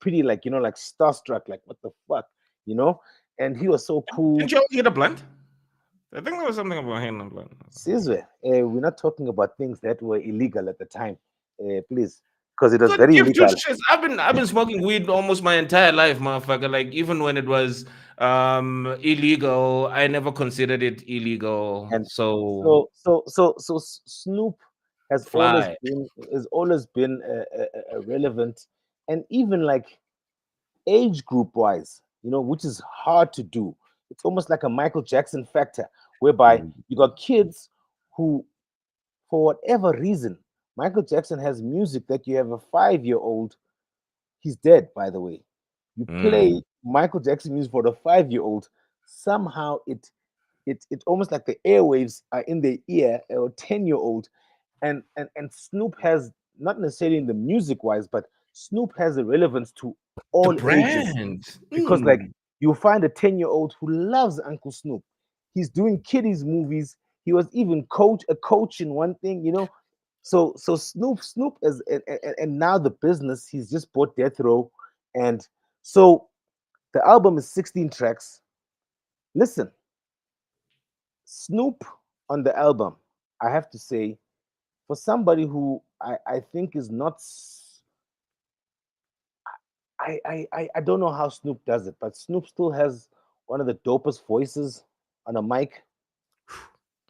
pretty like like starstruck, like what the fuck, you know. And he was so Didn't cool. you get a blunt? I think there was something about hand and blunt. Sizwe, we're not talking about things that were illegal at the time, please, because it was Good very gift to illegal. shits. I've been smoking weed almost my entire life, motherfucker. Like even when it was illegal, I never considered it illegal. And So Snoop has always fly. been a relevant, and even like age group wise, which is hard to do. It's almost like a Michael Jackson factor, whereby Mm. you got kids who, for whatever reason, Michael Jackson has music that you have a 5-year-old. He's dead, by the way. You play Mm. Michael Jackson music for the 5-year-old. Somehow it's almost like the airwaves are in their ear, or 10-year-old. And Snoop has, not necessarily in the music wise, but Snoop has a relevance to The all ages, brand. because like Mm. you'll find a 10-year-old who loves Uncle Snoop. He's doing kiddies movies. He was even a coach in one thing. So Snoop is, and now the business, he's just bought Death Row. And so the album is 16 tracks. Listen, Snoop on the album, I have to say, for somebody who I think is not I don't know how Snoop does it, but Snoop still has one of the dopest voices on a mic,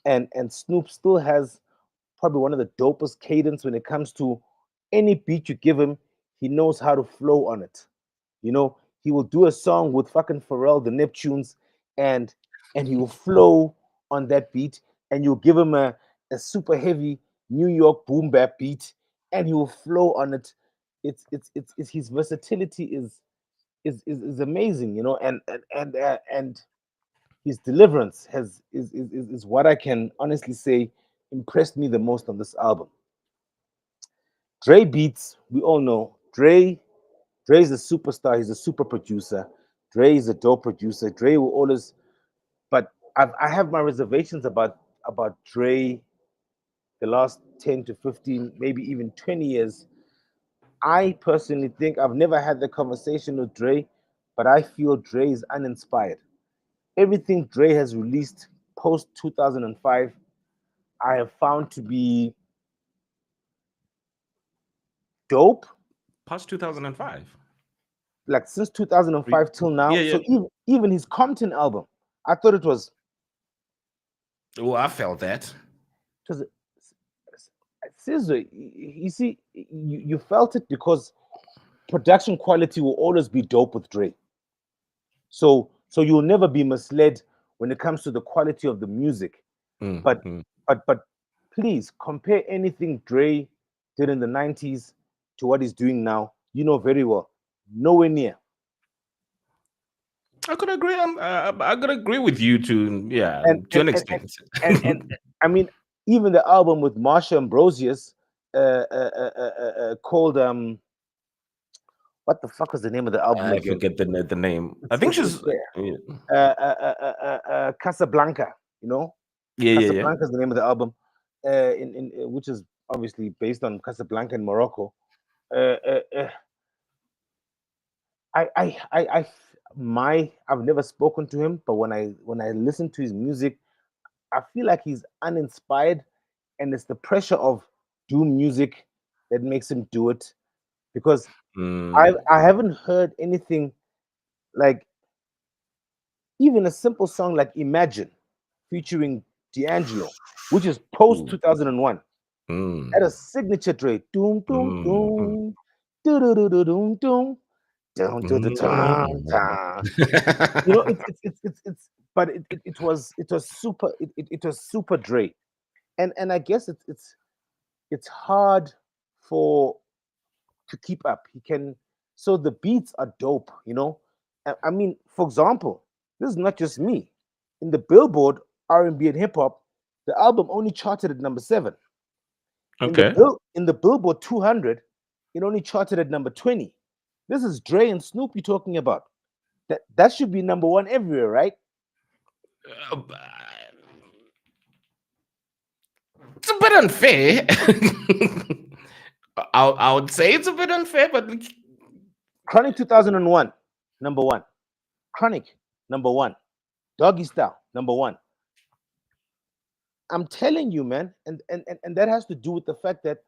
and Snoop still has probably one of the dopest cadence when it comes to any beat you give him. He knows how to flow on it. He will do a song with fucking Pharrell, the Neptunes, and he will flow on that beat, and you'll give him a super heavy New York boom bap beat, and he will flow on it. It's his versatility is amazing, and his deliverance is what I can honestly say impressed me the most on this album. Dre beats, we all know Dre is a superstar. He's a super producer. Dre is a dope producer. Dre will always, but I have my reservations about Dre. The last 10 to 15, maybe even 20 years. I personally think I've never had the conversation with Dre, but I feel Dre is uninspired. Everything Dre has released post 2005, I have found to be dope. Past 2005. Like since 2005 till now. Yeah, yeah. So even his Compton album, I thought Oh, I felt that. it was Caesar. You see, you felt it because production quality will always be dope with Dre. So you'll never be misled when it comes to the quality of the music. Mm, But mm. but please compare anything Dre did in the 90s to what he's doing now. You know very well, nowhere near. I could agree. I could agree with you to yeah And to and an and and extent. and, and I mean, even the album with Marsha Ambrosius, called what the fuck was the name of the album I again? forget the name. I think It's she's yeah Casablanca. yeah yeah. Yeah. Casablanca is the name of the album, in which is obviously based on Casablanca in Morocco. Uh, uh, uh, I've never spoken to him, but when I listen to his music, I feel like he's uninspired, and it's the pressure of do music that makes him do it. Because I Mm. I haven't heard anything like, even a simple song like Imagine featuring D'Angelo, which is post Ooh. 2001. At a Mm. signature Dre. Doom, doom, Mm. Mm. doom. Do, do, do, do, doom, doom. Dun, dun, dun, dun, Mm. dun. But it was super, it was super Dre. And I guess it's hard for to keep up. He can, so the beats are dope. I mean, for example, this is not just me. In the Billboard R&B and hip hop, the album only charted at number 7. In the Okay. Billboard 200, it only charted at number 20. This is Dre and Snoop you're talking about. That should be number one everywhere, right? Uh, it's a bit unfair. I would say it's a bit unfair, but Chronic 2001, number one. Chronic, number one. Doggy Style, number one. I'm telling you, man, and that has to do with the fact that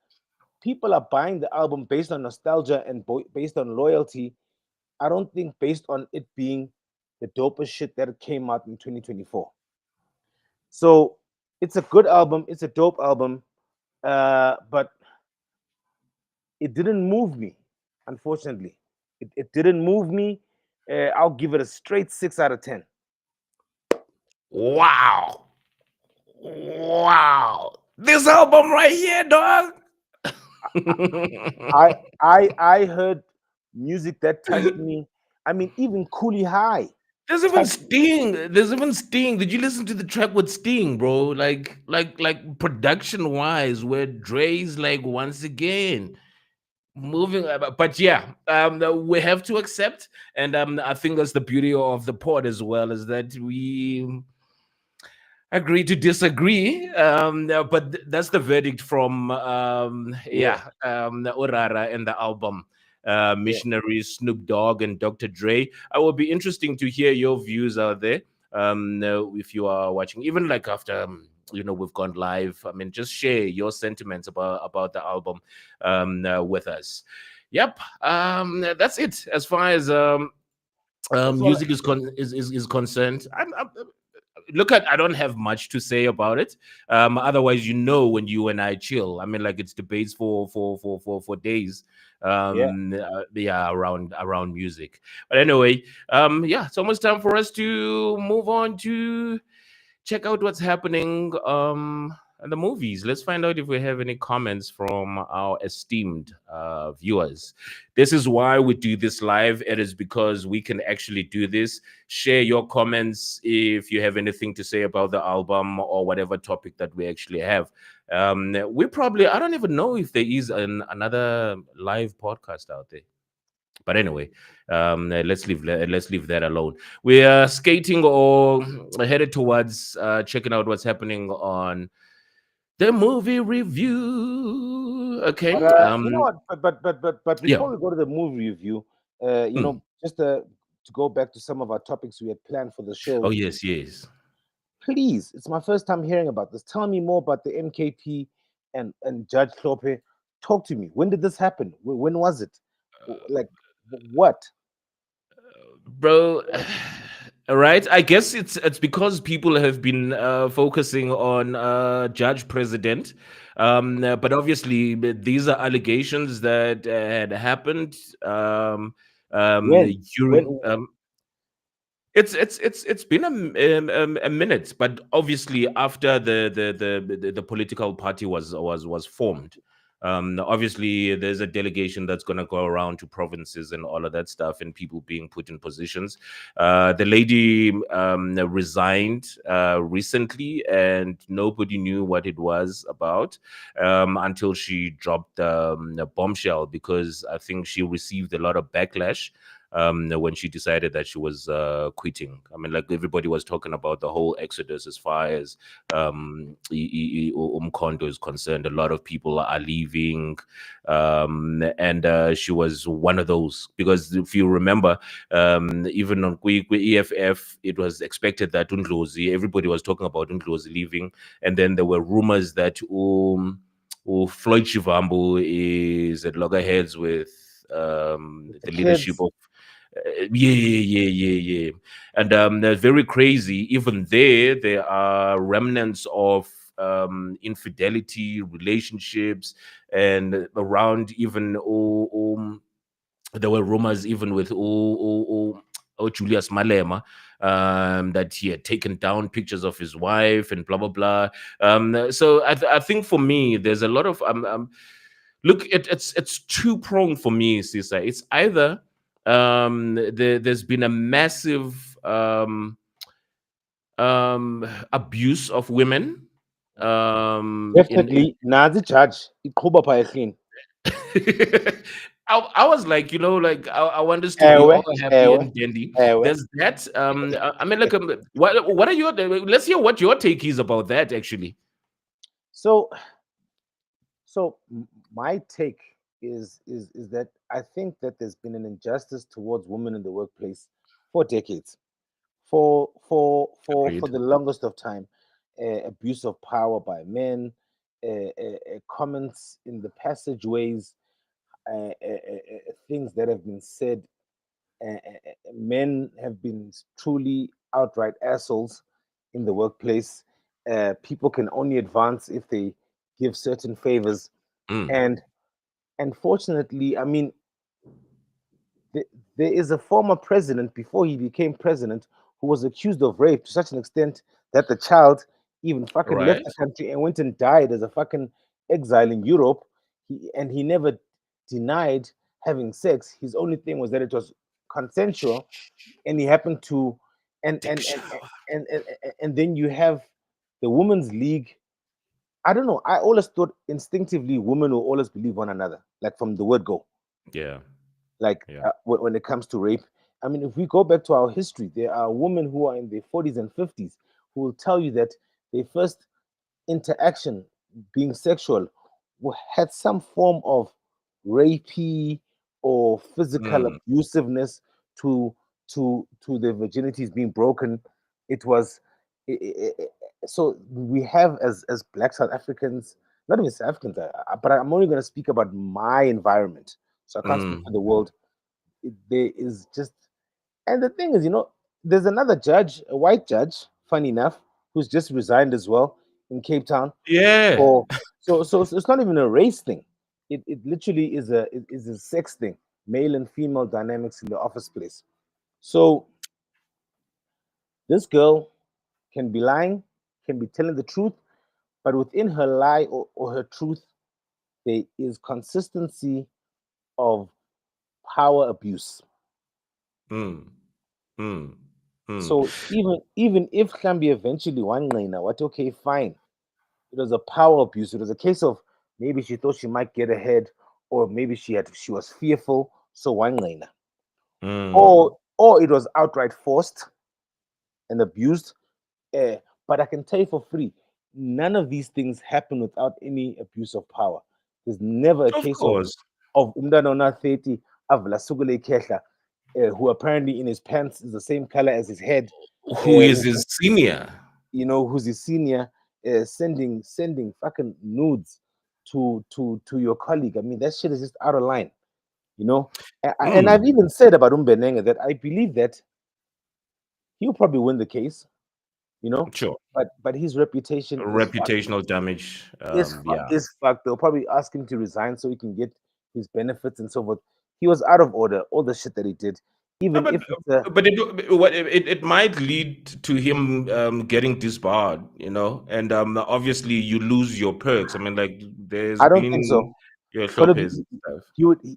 people are buying the album based on nostalgia and based on loyalty. I don't think based on it being the dopest shit that came out in 2024. So it's a good album. It's a dope album, but it didn't move me. Unfortunately, it didn't move me. I'll give it a straight 6 out of 10. wow. Wow. This album right here, dog. I heard music that touched me. I mean, even Coolie High There's even touched me. Sting. There's even Sting. Did you listen to the track with Sting, bro? Like production wise, where Dre's like once again moving. But yeah, we have to accept, and I think that's the beauty of the pod as well, is that we agree to disagree. But that's the verdict from Yeah, Urara and the album. yeah, Missionaries, Snoop Dogg, and Dr. Dre. I will be interesting to hear your views out there. If you are watching, even like after we've gone live. I mean, just share your sentiments about the album with us. Yep, that's it as far as that's all. music is concerned. Look, at I don't have much to say about it. Otherwise, when you and I chill, I mean, like it's debates for days. Yeah, Yeah, around music. But anyway, yeah, it's almost time for us to move on to check out what's happening in the movies. Let's find out if we have any comments from our esteemed viewers. This is why we do this live. It is because we can actually do this. Share your comments if you have anything to say about the album or whatever topic that we actually have. We probably, I don't even know if there is another live podcast out there. But anyway, let's leave that alone. We are skating or headed towards checking out what's happening on the movie review. Okay. you know what? But Yeah. before we go to the movie review, Mm. just to go back to some of our topics we had planned for the Oh show. yes, yes. Please, it's my first time hearing about this. Tell me more about the MKP and Judge Klope. Talk to me. When did this happen? When was it? Like what? Bro. All right, I guess it's because people have been focusing on Judge President, but obviously these are allegations that had happened When? during. When? It's been a minute, but obviously after the political party was formed, obviously there's a delegation that's going to go around to provinces and all of that stuff, and people being put in positions. The lady resigned recently, and nobody knew what it was about until she dropped a bombshell, because I think she received a lot of backlash when she decided that she was quitting. I mean, like everybody was talking about the whole exodus as far as Umkhonto is concerned. A lot of people are leaving, and she was one of those. Because if you remember, even on EFF, it was expected that Undlozi, everybody was talking about Undlozi leaving, and then there were rumors that Floyd Shivambu is at loggerheads with The the leadership kids. of yeah. And they're very crazy. Even there are remnants of infidelity, relationships, and around even there were rumors even with Julius Malema, that he had taken down pictures of his wife and blah blah blah. So I think for me, there's a lot of look, it's two pronged for me, Sisa. It's either there's been a massive abuse of women in Definitely. Nazi judge. Iqhuba phaya ehleni. I was like, like I want us to be Ewe, all happy ewe, and dandy. ewe. There's that. I mean, like, what are your? Let's hear what your take is about that. Actually, So, my take is that I think that there's been an injustice towards women in the workplace for decades, for agreed. the longest of time. Abuse of power by men, comments in the passageways, things that have been said. Men have been truly outright assholes in the workplace. People can only advance if they give certain favors, Mm, and unfortunately, I mean, th- there is a former president before he became president who was accused of rape to such an extent that the child even fucking left right. the country and went and died as a fucking exile in Europe. He never denied having sex. His only thing was that it was consensual, and he happened to, and Take a shower. and then you have the women's league. I don't know. I always thought instinctively women will always believe one another, like from the word go. Yeah, Like yeah. when it comes to rape. I mean, if we go back to our history, there are women who are in their 40s and 50s who will tell you that their first interaction, being sexual, had some form of rapey or physical Mm, abusiveness to to their virginities being broken. It was so we have as Black South Africans, not even South Africans, but I'm only going to speak about my environment, so I can't speak for mm. the world. There is just, and the thing is, there's another judge, a white judge, funny enough, who's just resigned as well in Cape Town. Yeah. Or so it's not even a race thing. It literally is a sex thing, male and female dynamics in the office place. So this girl can be lying, can be telling the truth, but within her lie or her truth, there is consistency of power abuse. Mm, mm, mm. So even if Klambi eventually one now, what, okay, fine. It was a power abuse. It was a case of maybe she thought she might get ahead, or maybe she was fearful, so one liner. Mm. Or it was outright forced and abused. But I can tell you for free, none of these things happen without any abuse of power. There's never a Of case course. of Umdanona 30 Avla Sugule Kehla, who apparently in his pants is the same color as his head, Who is his senior? who's his senior, sending fucking nudes to your colleague. I mean, that shit is just out of line, you know. And I've Mm, even said about Umbenenge that I believe that he'll probably win the case, you know, sure. but his reputation is fucked. Reputational damage. Yeah. Is fucked. They'll probably ask him to resign so he can get his benefits and so forth. He was out of order, all the shit that he did, No, even but if it's a. but it might lead to him getting disbarred, and obviously you lose your perks. I mean, like there's I don't think been so. your But Lopez stuff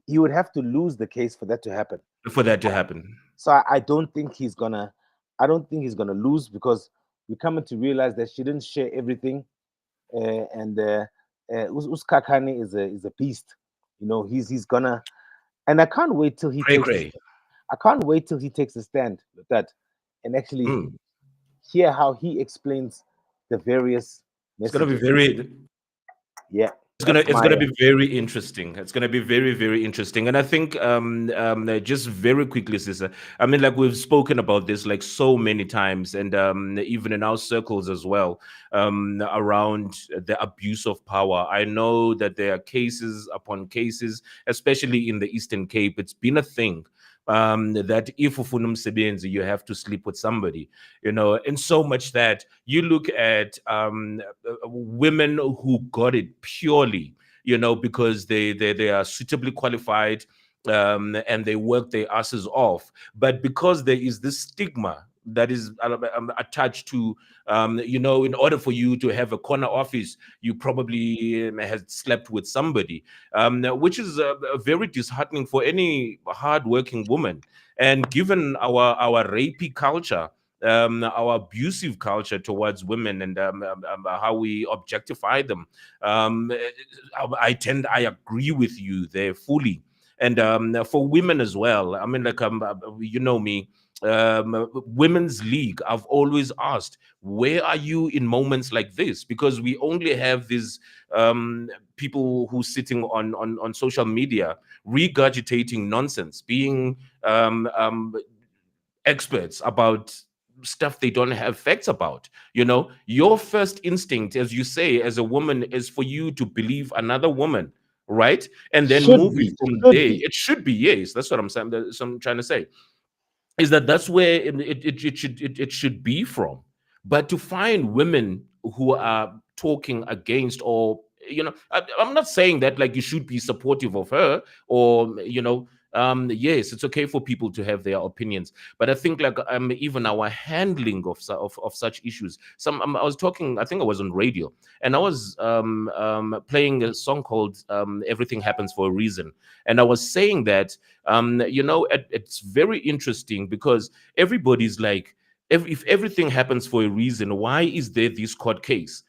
he would have to lose the case for that to happen. for that to happen. So I don't think he's gonna. I don't think he's gonna lose because we're coming to realize that she didn't share everything, and Uskakani is a beast. He's gonna, and I can't wait till he Cray takes. cray. I can't wait till he takes a stand with that, and actually Mm. hear how he explains the various It's gonna be messages. very Yeah, It's gonna that's it's my. gonna be very interesting. It's gonna be very, very interesting. And I think just very quickly, sister. I mean, like we've spoken about this like so many times, and even in our circles as well, around the abuse of power. I know that there are cases upon cases, especially in the Eastern Cape. It's been a thing. That if ufuna umsebenzi, you have to sleep with somebody, and so much that you look at women who got it purely, because they are suitably qualified, and they work their asses off. But because there is this stigma that is attached to, in order for you to have a corner office, you probably had slept with somebody, which is very disheartening for any hardworking woman. And given our rapey culture, our abusive culture towards women, and how we objectify them. Um, I agree with you there fully. And for women as well, I mean, like, you know me, women's league, I've always asked, where are you in moments like this? Because we only have these people who sitting on social media regurgitating nonsense, being experts about stuff they don't have facts about. Your first instinct, as you say, as a woman, is for you to believe another woman, right? And then Should moving be, from should there, be. it should be, yes, that's what I'm saying. That's what I'm trying to say, is that that's where it should be from. But to find women who are talking against, or I'm not saying that like you should be supportive of her, or yes, it's okay for people to have their opinions, but I think like even our handling of such issues. I was talking, I think I was on radio, and I was playing a song called Everything Happens for a Reason, and I was saying that it's very interesting because everybody's like, if everything happens for a reason, why is there this court case?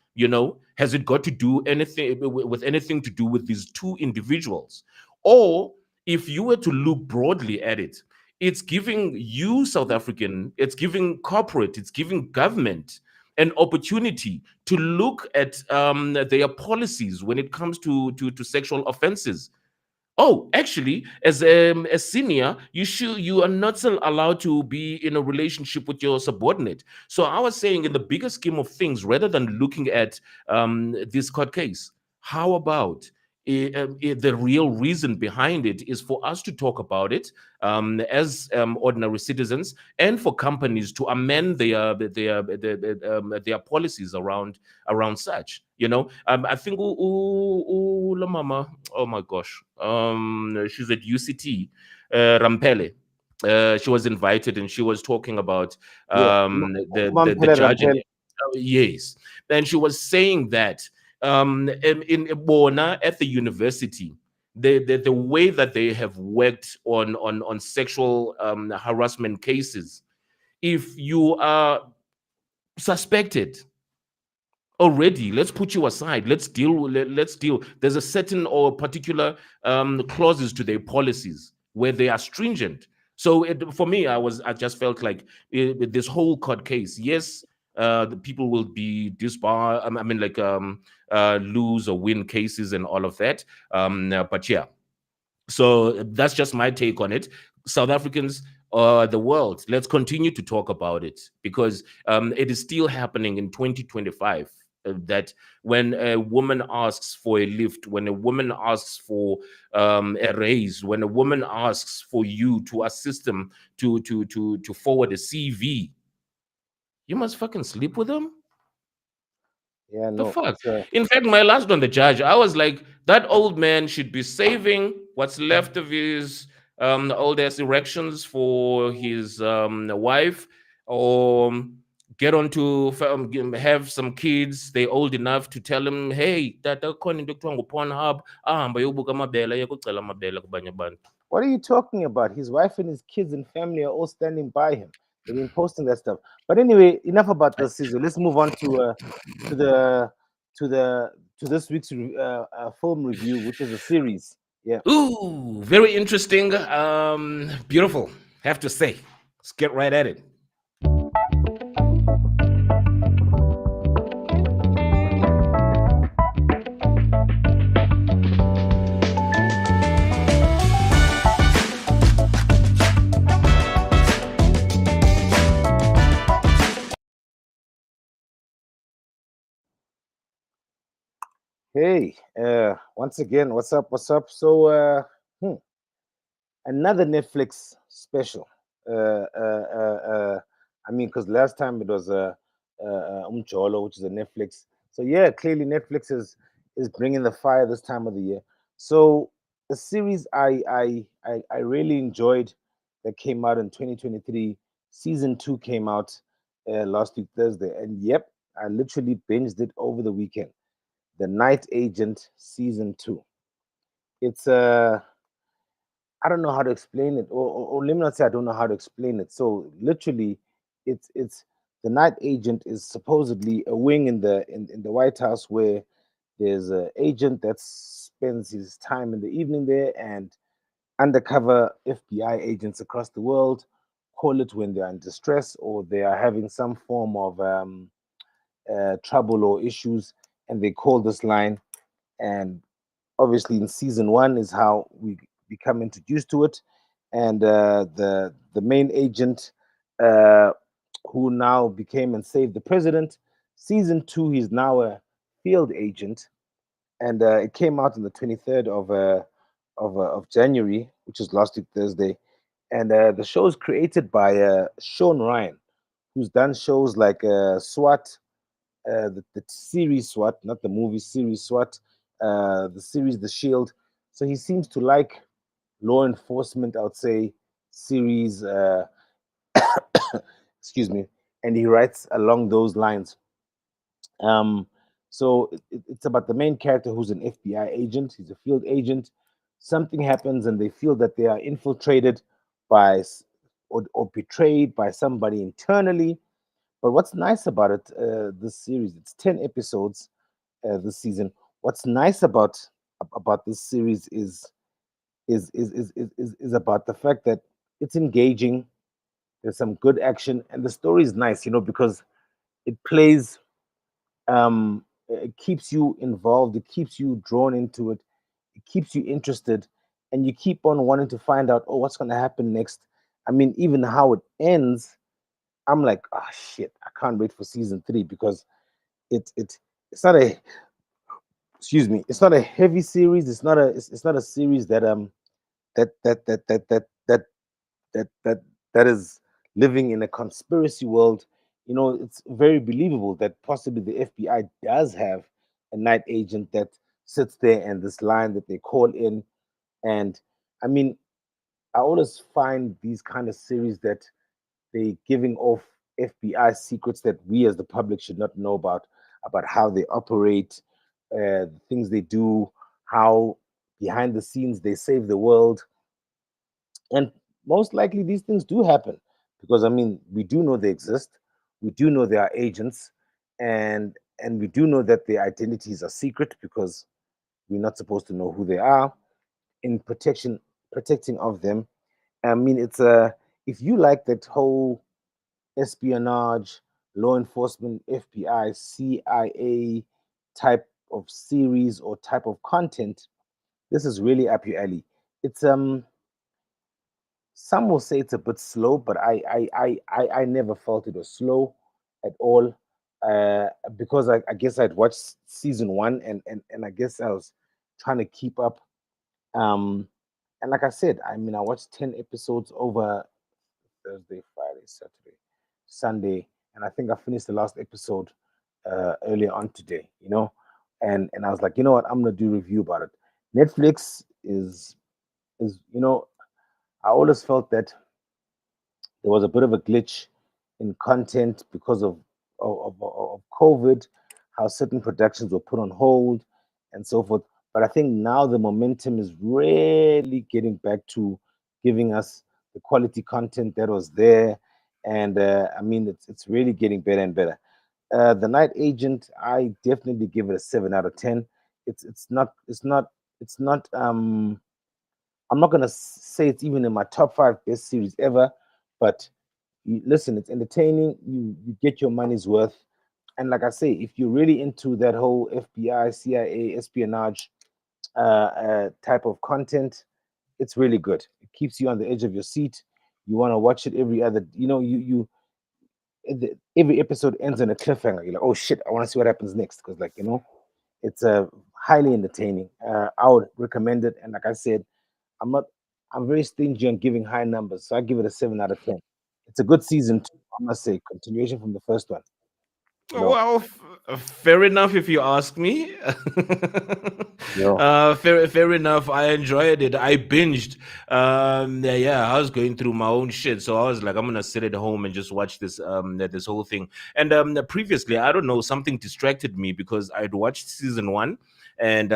Has it got to do anything with anything to do with these two individuals? Or if you were to look broadly at it, it's giving you, South African, it's giving corporate, it's giving government an opportunity to look at their policies when it comes to sexual offenses. Oh, actually, as a senior, you are not still allowed to be in a relationship with your subordinate. So I was saying, in the bigger scheme of things, rather than looking at this court case, how about the real reason behind it is for us to talk about it as ordinary citizens, and for companies to amend their policies around such. I think la mama, oh my gosh, she's at UCT, Rampele. She was invited, and she was talking about Yeah, the Mampela judge, and Rampel. yes, and she was saying that in Bona at the university, the way that they have worked on sexual harassment cases, if you are suspected already, let's put you aside, let's deal. There's a certain or particular clauses to their policies where they are stringent. So for me, I just felt like this whole court case, yes, the people will be disbarred, I mean, like lose or win cases and all of that, but yeah. So that's just my take on it. South Africans, the world, let's continue to talk about it, because it is still happening in 2025. That when a woman asks for a lift, when a woman asks for a raise, when a woman asks for you to assist them to forward a CV, you must fucking sleep with them. Yeah, The no, fuck? it's a. In fact, my last on the judge, I was like, that old man should be saving what's left of his old ass erections for his wife, or get on to have some kids. They old enough to tell him, hey, tata khona into ekuthiwa ngu-Pornhub, ahamba ayobuka amabele, ayekucela amabele kubanye abantu. What are you talking about? His wife and his kids and family are all standing by him. They've been posting that stuff. But anyway, enough about this season. Let's move on to the to the to this week's film review, which is a series. Yeah. Ooh, very interesting. Beautiful, have to say. Let's get right at it. Hey, once again, what's up? What's up? So, another Netflix special. I mean, because last time it was Umjolo, which is a Netflix. So yeah, clearly Netflix is bringing the fire this time of the year. So the series I really enjoyed that came out in 2023. Season 2 came out last week Thursday, and yep, I literally binged it over the weekend. The Night Agent season 2. It's I don't know how to explain it, or let me not say I don't know how to explain it. So literally, it's the night agent is supposedly a wing in the White House where there's an agent that spends his time in the evening there, and undercover FBI agents across the world call it when they're in distress or they are having some form of trouble or issues, and they call this line. And obviously, in season one is how we become introduced to it, and the main agent uh, who now became and saved the president. Season two, he's now a field agent, and it came out on the 23rd of January, which is last week Thursday. And the show is created by Sean Ryan, who's done shows like SWAT, the series SWAT, not the movie series SWAT, the series The Shield. So he seems to like law enforcement, I would say, series. Excuse me, and he writes along those lines. Um, so it's about the main character who's an FBI agent. He's a field agent. Something happens, and they feel that they are infiltrated or betrayed by somebody internally. But what's nice about it, this series, it's 10 episodes this season. What's nice about this series is about the fact that it's engaging. There's some good action, and the story is nice, because it plays it keeps you involved, it keeps you drawn into it, it keeps you interested, and you keep on wanting to find out, oh, what's going to happen next. I mean, even how it ends, I'm like, oh shit, I can't wait for season three, because it's not a excuse me, it's not a heavy series. It's not a series that that that that that that that that that is living in a conspiracy world. It's very believable that possibly the FBI does have a night agent that sits there, and this line that they call in. And I mean, I always find these kind of series that they giving off FBI secrets that we as the public should not know about how they operate, the things they do, how behind the scenes they save the world. And most likely these things do happen, because I mean, we do know they exist. We do know they are agents, and we do know that their identities are secret, because we're not supposed to know who they are in protecting of them. I mean, it's a if you like that whole espionage, law enforcement, FBI, CIA type of series or type of content, this is really up your alley. It's Some will say it's a bit slow, but I never felt it was slow at all. Because I guess I'd watched season one, and I guess I was trying to keep up. And like I said, I mean, I watched 10 episodes over Thursday, Friday, Saturday, Sunday, and I think I finished the last episode earlier on today. And I was like, you know what, I'm gonna do a review about it. Netflix is I always felt that there was a bit of a glitch in content because of COVID, how certain productions were put on hold and so forth. But I think now the momentum is really getting back to giving us the quality content that was there, and I mean, it's really getting better and better. The Night Agent, I definitely give it a 7 out of 10. It's not. I'm not gonna say it's even in my top five best series ever, but listen, it's entertaining. You get your money's worth, and like I say, if you're really into that whole FBI, CIA, espionage type of content, it's really good. It keeps you on the edge of your seat. You want to watch it every other. Every episode ends on a cliffhanger. You're like, oh shit, I want to see what happens next, because it's highly entertaining. I would recommend it, and like I said, I'm not. I'm very stingy on giving high numbers, so I give it a 7 out of 10. It's a good season too, I must say. Continuation from the first one. You know, Well, fair enough if you ask me. you know. Fair enough. I enjoyed it. I binged. Yeah, I was going through my own shit, so I was like, I'm gonna sit at home and just watch this whole thing. And previously, I don't know, something distracted me because I'd watched season one, and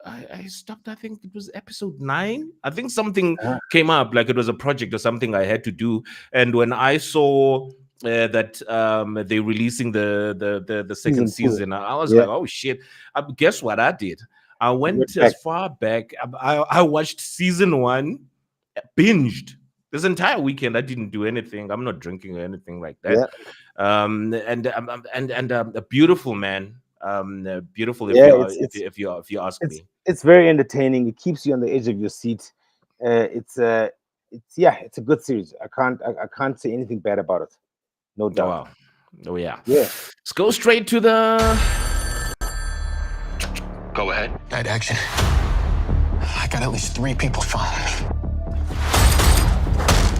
I stopped. I think it was episode 9. I think something Uh-huh. came up, like it was a project or something I had to do. And when I saw that they're releasing the second Season 2. season, I was Yeah, like, oh shit! Guess what I did? I you went went as back. far back. I watched season 1, binged this entire weekend. I didn't do anything. I'm not drinking or anything like that. Yeah, And a beautiful man. Beautiful if yeah. you It's it's if you ask it's me. it's very entertaining. It keeps you on the edge of your seat. It's yeah, it's a good series. I can't say anything bad about it. No Oh doubt. wow. Oh yeah. Yeah. Let's go straight to the. Go ahead. Night action. I got at least 3 people following me.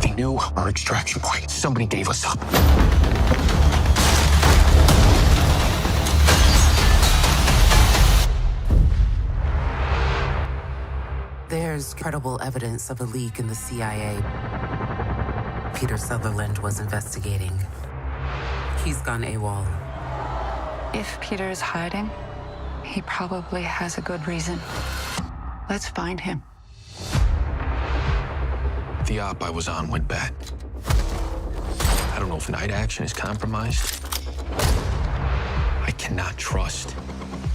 They knew our extraction point. Somebody gave us up. There's credible evidence of a leak in the CIA. Peter Sutherland was investigating. He's gone AWOL. If Peter is hiding, he probably has a good reason. Let's find him. The op I was on went bad. I don't know if night action is compromised. I cannot trust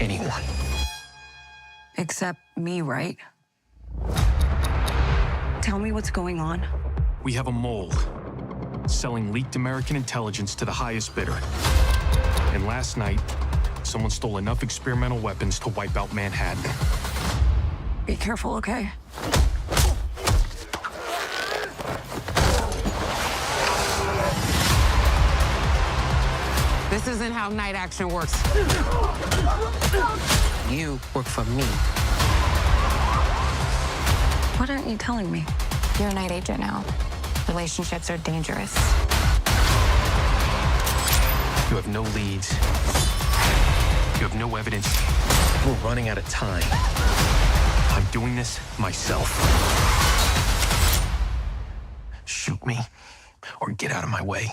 anyone. Except me, right? Tell me what's going on. We have a mole selling leaked American intelligence to the highest bidder. And last night, someone stole enough experimental weapons to wipe out Manhattan. Be careful, okay? This isn't how night action works. You work for me. What aren't you telling me? You're a night agent now. Relationships are dangerous. You have no leads. You have no evidence. We're running out of time. I'm doing this myself. Shoot me or get out of my way.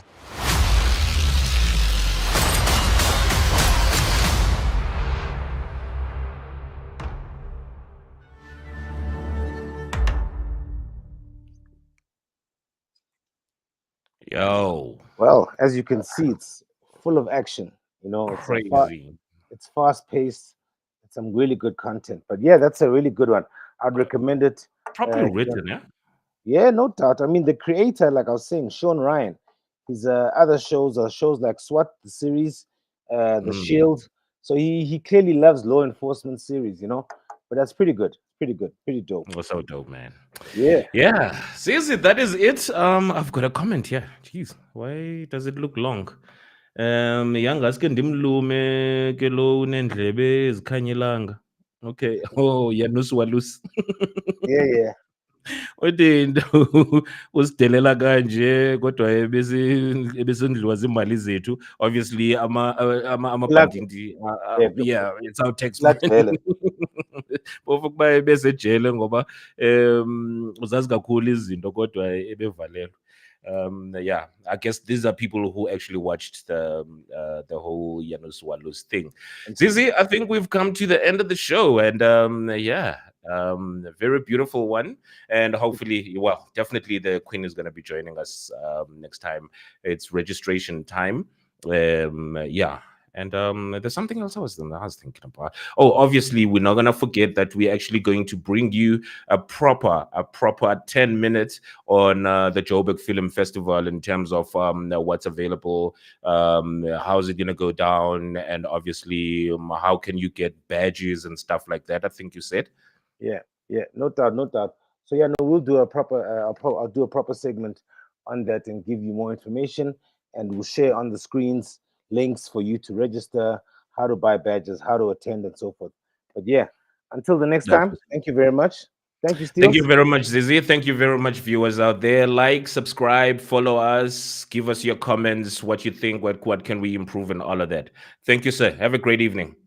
Yo, Well, as you can see, it's full of action. You know, crazy. it's fast paced. It's some really good content. But yeah, that's a really good one. I'd recommend it. Properly You know, written, yeah. yeah, no doubt. I mean, the creator, like I was saying, Sean Ryan, his other shows are shows like SWAT, the series, The Mm. Shield. So he clearly loves law enforcement series, you know. But that's pretty good, pretty dope. Was so dope, man. Yeah. Yeah. Seriously, that is it. I've got a comment here. Jeez, why does it look long? Yangaske ndimlume ke lo unendlebe ezikhanyelanga. Okay. Oh, Janusz Walus. Yeah. Uthi usidelela kanje kodwa ebesendliwa zimali zethu. Obviously Plug, amabhandinti yeah, yeah, it's our tax plug money. vele. Phofu ukuba ebesejele ngoba uzazi kakhulu izinto kodwa ebevalelwe. Yeah, I guess these are people who actually watched the whole Janusz Walus thing. Zizi, I think we've come to the end of the show, and yeah, a very beautiful one, and hopefully, well, definitely the Queen is going to be joining us next time. It's registration time. Yeah. And there's something else I was thinking about. Oh, obviously, we're not gonna forget that we're actually going to bring you a proper 10 minutes on the Joburg Film Festival in terms of what's available, how's it gonna go down, and obviously how can you get badges and stuff like that. I think you said. Yeah, no doubt. So yeah, no, we'll do a proper. I'll do a proper segment on that and give you more information, and we'll share on the screens links for you to register, how to buy badges, how to attend, and so forth. But yeah, until the next time, thank you very much. Thank you, Steele. Thank you very much, Zizi. Thank you very much, viewers out there. Like, subscribe, follow us, give us your comments, what you think, what can we improve, and all of that. Thank you, sir. Have a great evening.